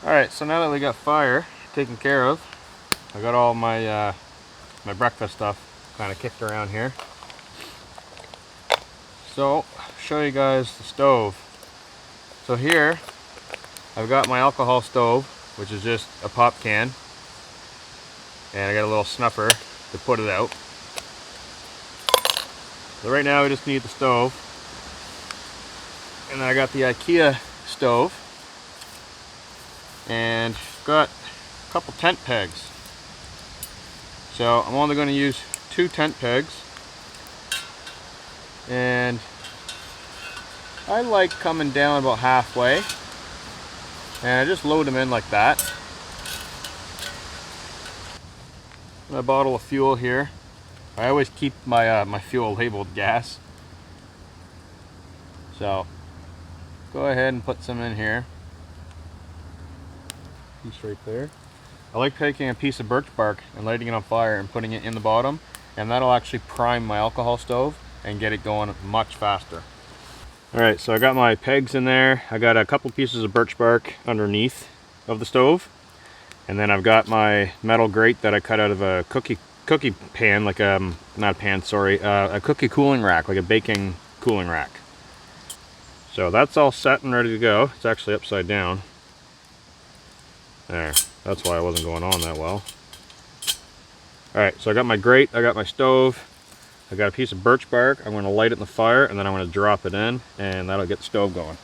Alright, so now that we got fire taken care of, I got all my my breakfast stuff kind of kicked around here. So, show you guys the stove. So here, I've got my alcohol stove, which is just a pop can. And I got a little snuffer to put it out. So right now we just need the stove. And then I got the IKEA stove. And got a couple tent pegs. So I'm only going to use 2 tent pegs, and I like coming down about halfway, and I just load them in like that. A bottle of fuel here. I always keep my my fuel labeled gas, so go ahead and put some in here. Piece right there. I like taking a piece of birch bark and lighting it on fire and putting it in the bottom, and that'll actually prime my alcohol stove and get it going much faster. Alright, so I got my pegs in there. I got a couple pieces of birch bark underneath of the stove, and then I've got my metal grate that I cut out of a cookie pan, like not a pan, sorry, a cookie cooling rack, like a baking cooling rack. So that's all set and ready to go. It's actually upside down. There. That's why it wasn't going on that well. Alright, so I got my grate, I got my stove, I got a piece of birch bark. I'm going to light it in the fire, and then I'm going to drop it in, and that'll get the stove going.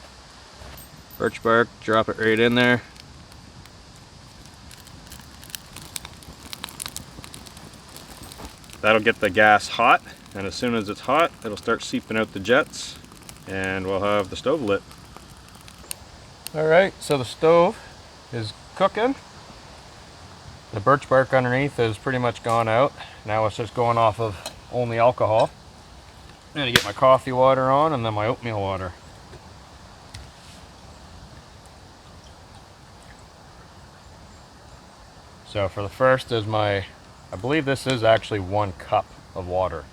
Birch bark, drop it right in there. That'll get the gas hot, and as soon as it's hot, it'll start seeping out the jets, and we'll have the stove lit. Alright, so the stove is cooking. The birch bark underneath is pretty much gone out. Now it's just going off of only alcohol. I'm gonna get my coffee water on, and then my oatmeal water. So for the first is I believe this is actually 1 cup of water.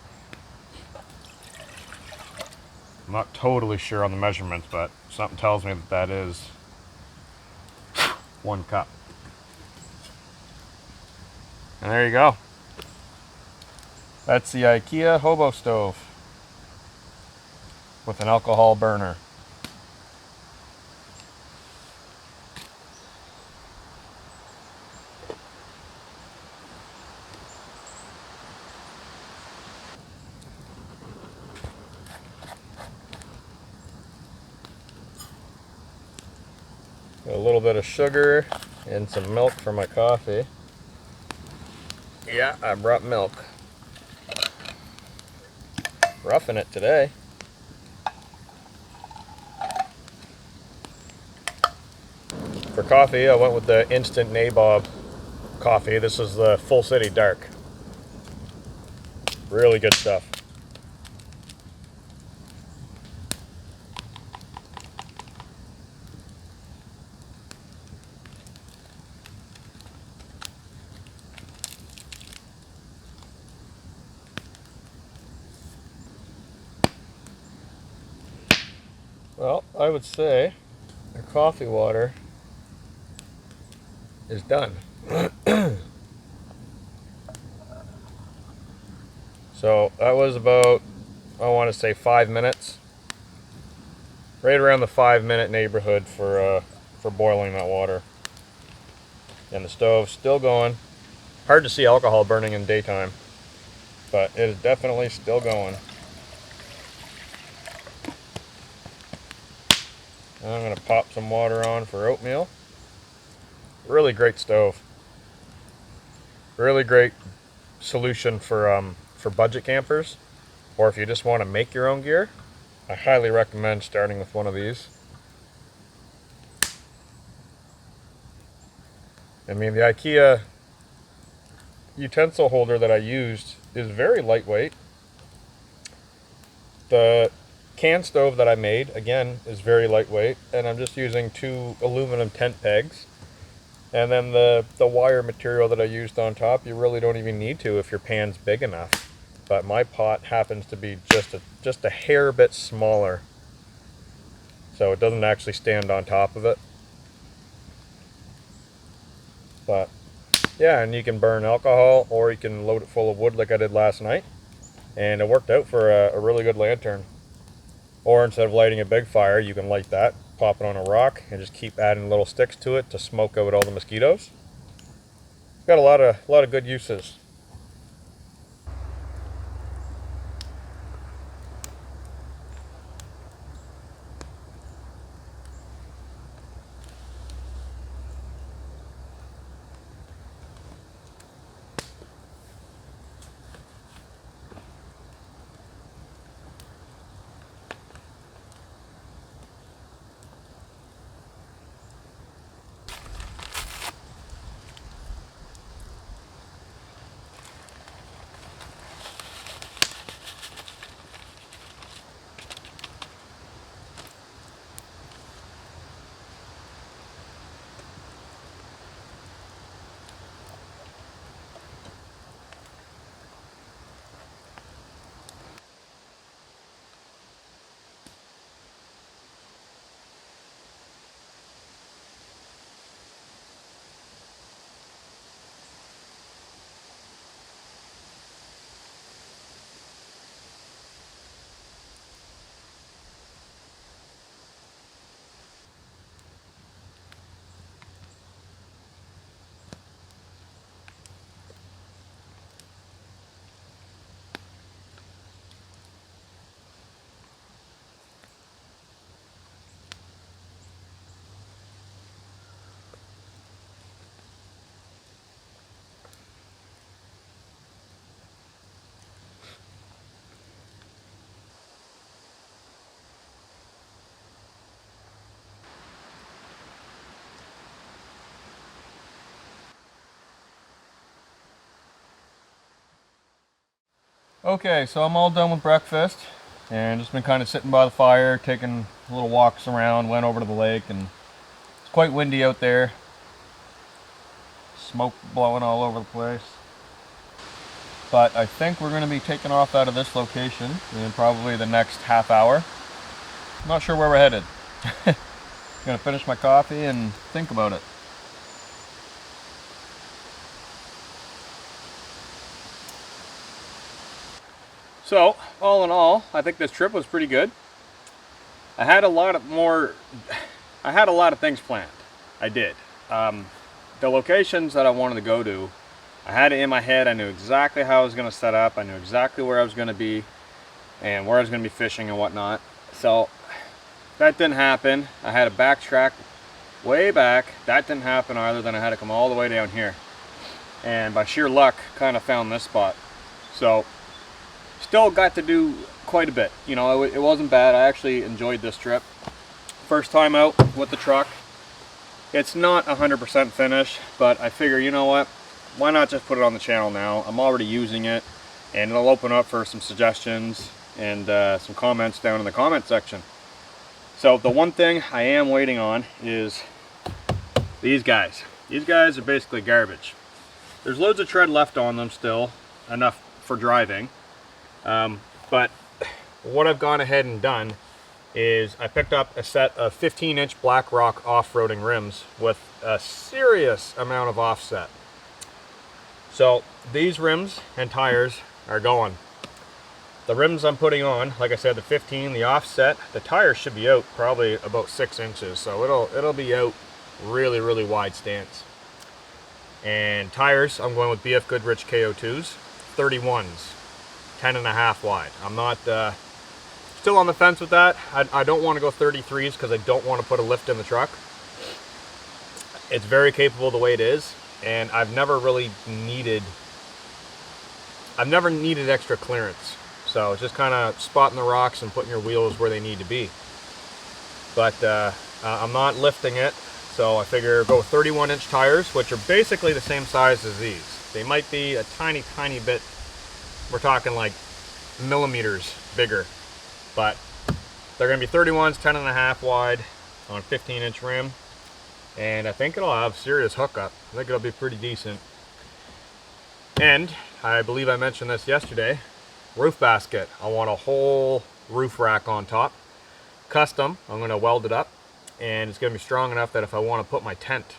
I'm not totally sure on the measurements, but something tells me that is 1 cup. And there you go. That's the IKEA hobo stove with an alcohol burner. A little bit of sugar and some milk for my coffee. Yeah, I brought milk. Roughing it today. For coffee, I went with the instant nabob coffee. This is the Full City Dark. Really good stuff. Well, I would say our coffee water is done. So that was about, I want to say 5 minutes. Right around the 5-minute neighborhood for boiling that water. And the stove's still going. Hard to see alcohol burning in daytime, but it is definitely still going. I'm going to pop some water on for oatmeal. Really great stove. Really great solution for budget campers, or if you just want to make your own gear. I highly recommend starting with one of these. I mean, the IKEA utensil holder that I used is very lightweight. The can stove that I made, again, is very lightweight, and I'm just using 2 aluminum tent pegs. And then the wire material that I used on top, you really don't even need to if your pan's big enough. But my pot happens to be just a hair bit smaller, so it doesn't actually stand on top of it. But yeah, and you can burn alcohol, or you can load it full of wood like I did last night, and it worked out for a really good lantern. Or instead of lighting a big fire, you can light that, pop it on a rock, and just keep adding little sticks to it to smoke out all the mosquitoes. It's got a lot of good uses. Okay, so I'm all done with breakfast and just been kind of sitting by the fire, taking little walks around, went over to the lake, and it's quite windy out there. Smoke blowing all over the place. But I think we're going to be taking off out of this location in probably the next half hour. I'm not sure where we're headed. Gonna finish my coffee and think about it. So all in all, I think this trip was pretty good. I had a lot of things planned. I did. The locations that I wanted to go to, I had it in my head. I knew exactly how I was going to set up. I knew exactly where I was going to be and where I was going to be fishing and whatnot. So that didn't happen. I had to backtrack way back. That didn't happen either. Then I had to come all the way down here. And by sheer luck, kind of found this spot. So still got to do quite a bit. You know, it wasn't bad. I actually enjoyed this trip. First time out with the truck. It's not 100% finished, but I figure, you know what? Why not just put it on the channel now? I'm already using it, and it'll open up for some suggestions and some comments down in the comment section. So the one thing I am waiting on is these guys. These guys are basically garbage. There's loads of tread left on them still, enough for driving. But what I've gone ahead and done is I picked up a set of 15-inch Black Rock off-roading rims with a serious amount of offset. So these rims and tires are going. The rims I'm putting on, like I said, the 15, the offset, the tires should be out probably about 6 inches. So it'll be out really wide stance. And tires, I'm going with BF Goodrich KO2s, 31s, 10.5 wide. I'm not still on the fence with that. I don't want to go 33s because I don't want to put a lift in the truck. It's very capable the way it is, and I've never needed extra clearance. So it's just kind of spotting the rocks and putting your wheels where they need to be. But I'm not lifting it, so I figure go 31-inch tires, which are basically the same size as these. They might be a tiny bit, we're talking like millimeters bigger, but they're going to be 31s, 10.5 wide on 15-inch rim, and I think it'll have serious hookup. I think it'll be pretty decent. And I believe I mentioned this yesterday, roof basket. I want a whole roof rack on top, custom. I'm going to weld it up, and it's going to be strong enough that if I want to put my tent,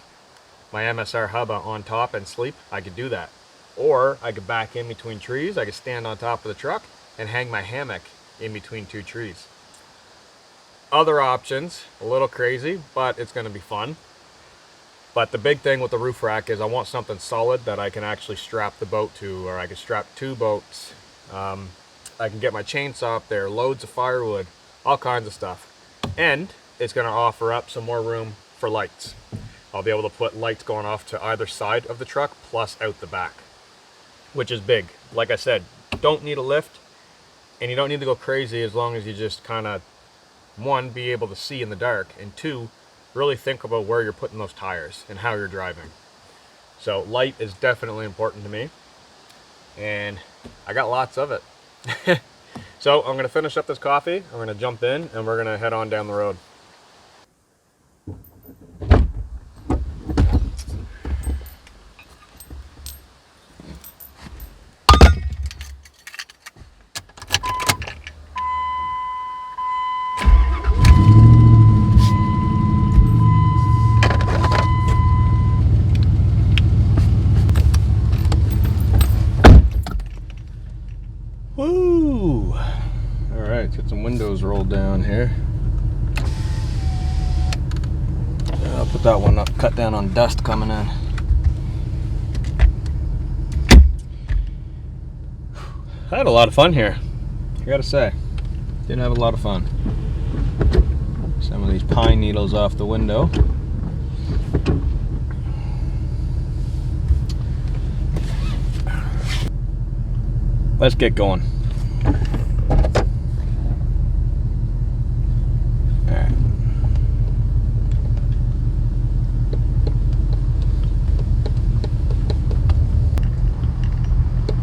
my MSR hub on top and sleep, I could do that. Or I could back in between trees. I could stand on top of the truck and hang my hammock in between two trees. Other options, a little crazy, but it's going to be fun. But the big thing with the roof rack is I want something solid that I can actually strap the boat to, or I can strap 2 boats. I can get my chainsaw up there, loads of firewood, all kinds of stuff. And it's going to offer up some more room for lights. I'll be able to put lights going off to either side of the truck plus out the back, which is big. Like I said, don't need a lift, and you don't need to go crazy as long as you just kind of, 1, be able to see in the dark, and 2, really think about where you're putting those tires and how you're driving. So light is definitely important to me, and I got lots of it. So I'm going to finish up this coffee, I'm going to jump in, and we're going to head on down the road. Woo! Alright, let's get some windows rolled down here. I'll put that one up, cut down on dust coming in. I had a lot of fun here, I gotta say. Did have a lot of fun. Some of these pine needles off the window. Let's get going. Alright.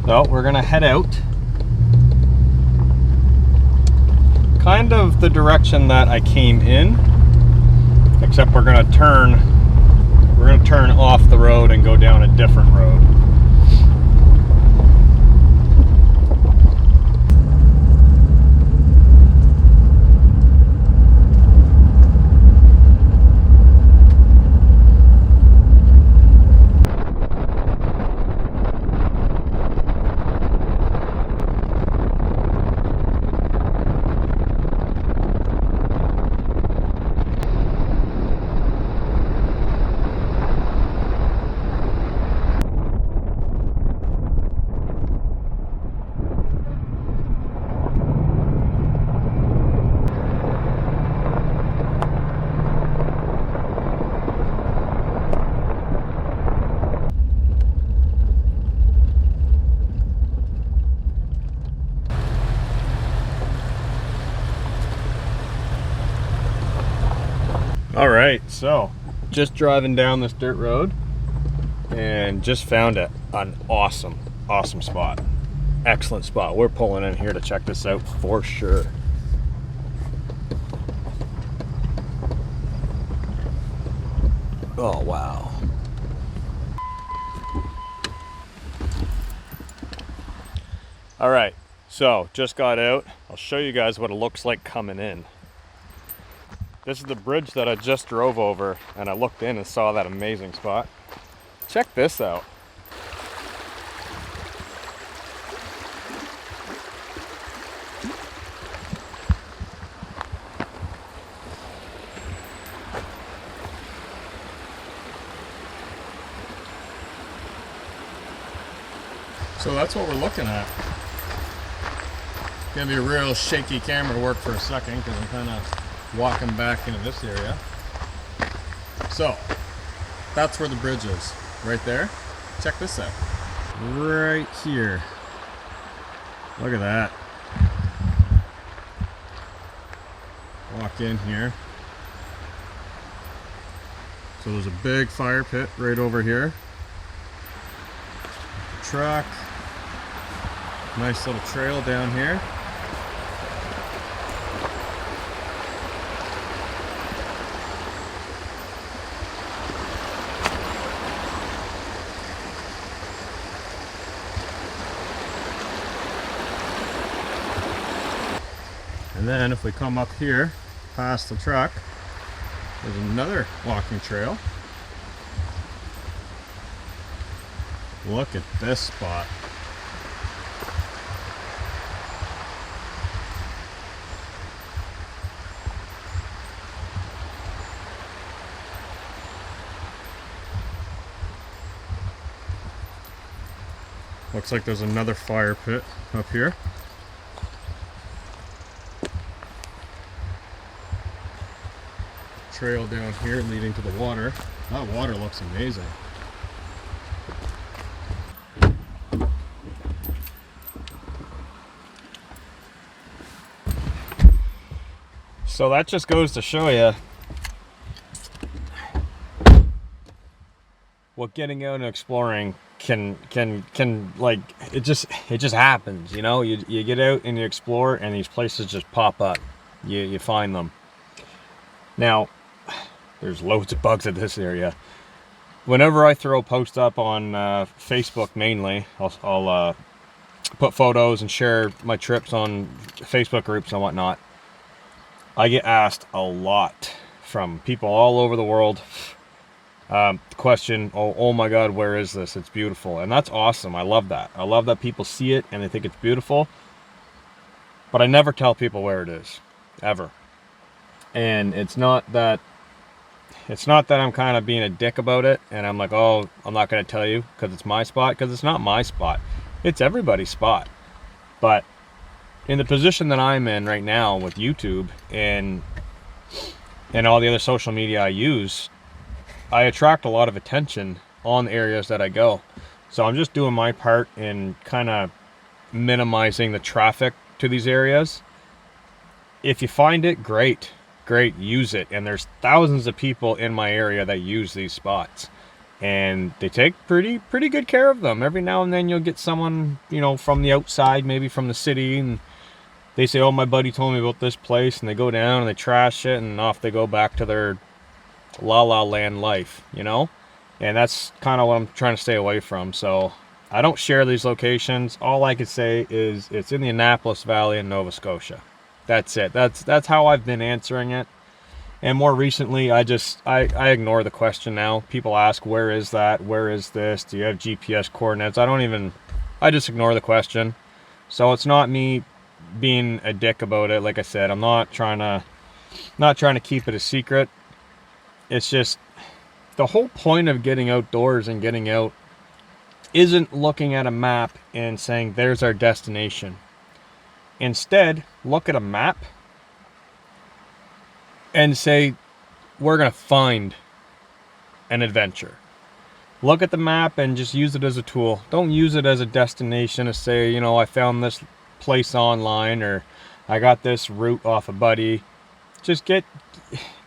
So we're gonna head out kind of the direction that I came in, except we're gonna turn off the road and go down a different road. right, so just driving down this dirt road and just found an awesome spot. Excellent spot. We're pulling in here to check this out for sure. Oh wow. All right, so just got out. I'll show you guys what it looks like coming in. This is the bridge that I just drove over, and I looked in and saw that amazing spot. Check this out. So that's what we're looking at. Gonna be a real shaky camera work for a second because I'm kind of walking back into this area. So that's where the bridge is, right there. Check this out. Right here. Look at that. Walk in here. So there's a big fire pit right over here. Truck. Nice little trail down here. And then if we come up here past the truck, there's another walking trail. Look at this spot. Looks like there's another fire pit up here. Trail down here leading to the water. That water looks amazing. So that just goes to show you what getting out and exploring can like, it just happens, you know. You get out and you explore and these places just pop up. You find them. Now there's loads of bugs in this area. Whenever I throw a post up on Facebook mainly, I'll put photos and share my trips on Facebook groups and whatnot. I get asked a lot from people all over the world. The question, oh my God, where is this? It's beautiful. And that's awesome. I love that. I love that people see it and they think it's beautiful. But I never tell people where it is, ever. And it's not that I'm kind of being a dick about it and I'm like, oh, I'm not going to tell you because it's my spot, because it's not my spot. It's everybody's spot. But in the position that I'm in right now with YouTube and all the other social media I use, I attract a lot of attention on the areas that I go. So I'm just doing my part in kind of minimizing the traffic to these areas. If you find it, great, use it. And there's thousands of people in my area that use these spots. And they take pretty good care of them. Every now and then you'll get someone, you know, from the outside, maybe from the city, and they say, oh, my buddy told me about this place, and they go down and they trash it and off they go back to their la la land life, you know. And that's kind of what I'm trying to stay away from. So I don't share these locations. All I could say is it's in the Annapolis Valley in Nova Scotia. That's it. That's how I've been answering it. And more recently, I ignore the question now. People ask, where is that? Where is this? Do you have GPS coordinates? I just ignore the question. So it's not me being a dick about it. Like I said, I'm not trying to keep it a secret. It's just the whole point of getting outdoors and getting out isn't looking at a map and saying, there's our destination. Instead, look at a map and say, we're going to find an adventure. Look at the map and just use it as a tool. Don't use it as a destination to say, you know, I found this place online, or I got this route off a buddy. just get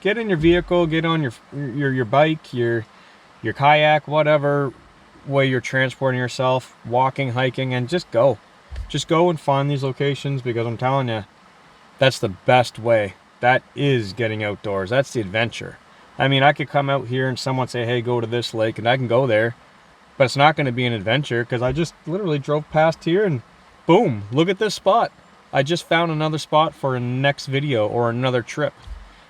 in your vehicle, get on your bike, your kayak, whatever way you're transporting yourself, walking, hiking, and just go and find these locations, because I'm telling you, that's the best way. That is getting outdoors. That's the adventure. I mean, I could come out here and someone say, hey, go to this lake, and I can go there, but it's not going to be an adventure, because I just literally drove past here and boom, look at this spot. I just found another spot for a next video or another trip,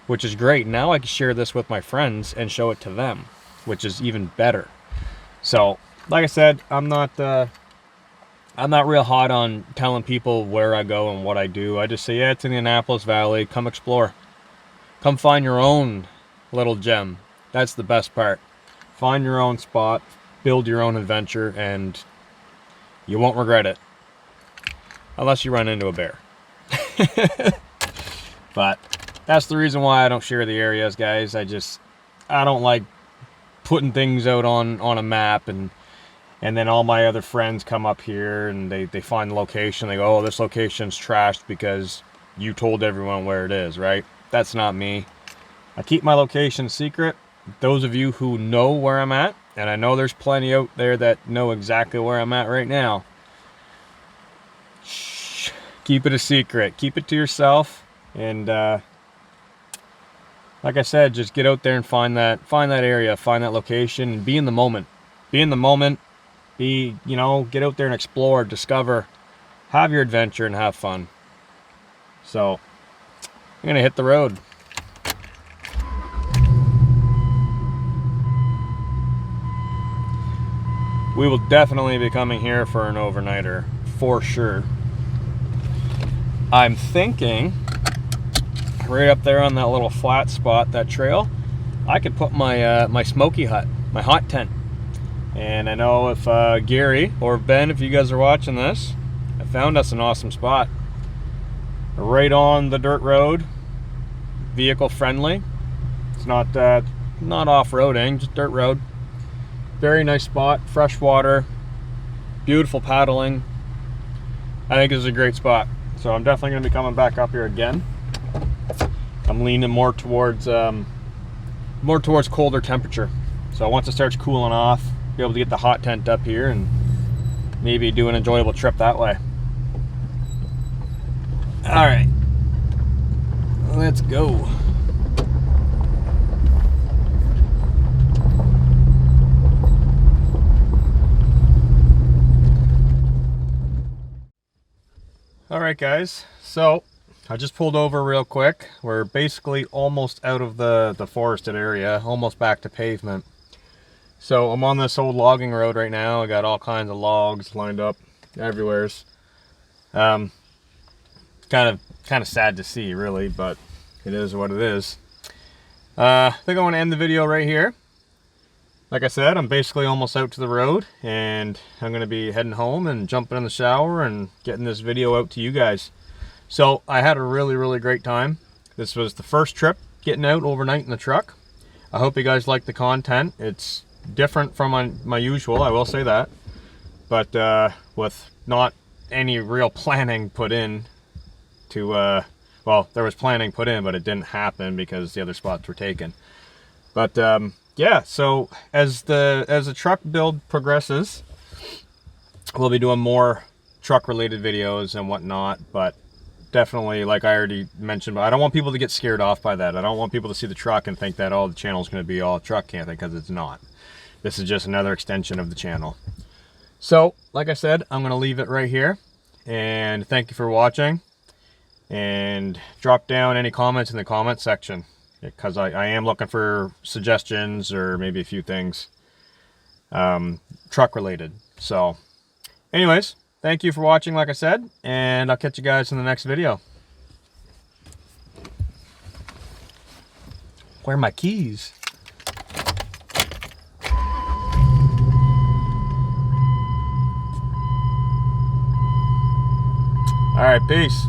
which is great. Now I can share this with my friends and show it to them, which is even better. So, like I said, I'm not real hot on telling people where I go and what I do. I just say, yeah, it's in the Annapolis Valley. Come explore. Come find your own little gem. That's the best part. Find your own spot, build your own adventure, and you won't regret it. Unless you run into a bear. But that's the reason why I don't share the areas, guys. I don't like putting things out on a map, and then all my other friends come up here and they find the location. They go, oh, this location's trashed because you told everyone where it is, right? That's not me. I keep my location secret. Those of you who know where I'm at, and I know there's plenty out there that know exactly where I'm at right now, shh, keep it a secret. Keep it to yourself. And like I said, just get out there and find that area, find that location, and be in the moment. Be in the moment. Get out there and explore, discover, have your adventure, and have fun. So, I'm gonna hit the road. We will definitely be coming here for an overnighter, for sure. I'm thinking, right up there on that little flat spot, that trail, I could put my my smoky hut, my hot tent. And I know if Gary or Ben, if you guys are watching this, I found us an awesome spot. Right on the dirt road, vehicle friendly. It's not off-roading, just dirt road. Very nice spot, fresh water, beautiful paddling. I think this is a great spot. So I'm definitely going to be coming back up here again. I'm leaning more towards colder temperature. So once it starts cooling off, be able to get the hot tent up here and maybe do an enjoyable trip that way. All right, let's go. All right, guys, so I just pulled over real quick. We're basically almost out of the forested area, almost back to pavement. So I'm on this old logging road right now. I got all kinds of logs lined up everywhere. Kind of sad to see, really, but it is what it is. I think I want to end the video right here. Like I said, I'm basically almost out to the road, and I'm going to be heading home and jumping in the shower and getting this video out to you guys. So I had a really, really great time. This was the first trip getting out overnight in the truck. I hope you guys like the content. It's different from my usual, I will say that, but with not any real planning put in to well, there was planning put in, but it didn't happen because the other spots were taken. But yeah, so as the truck build progresses, we'll be doing more truck related videos and whatnot. But definitely, like I already mentioned, but I don't want people to get scared off by that. I don't want people to see the truck and think that, oh, the channel's going to be all truck camping, because it's not. This is just another extension of the channel. So, like I said, I'm going to leave it right here. And thank you for watching. And drop down any comments in the comment section, because I am looking for suggestions or maybe a few things truck related. So, anyways, thank you for watching, like I said. And I'll catch you guys in the next video. Where are my keys? All right, peace.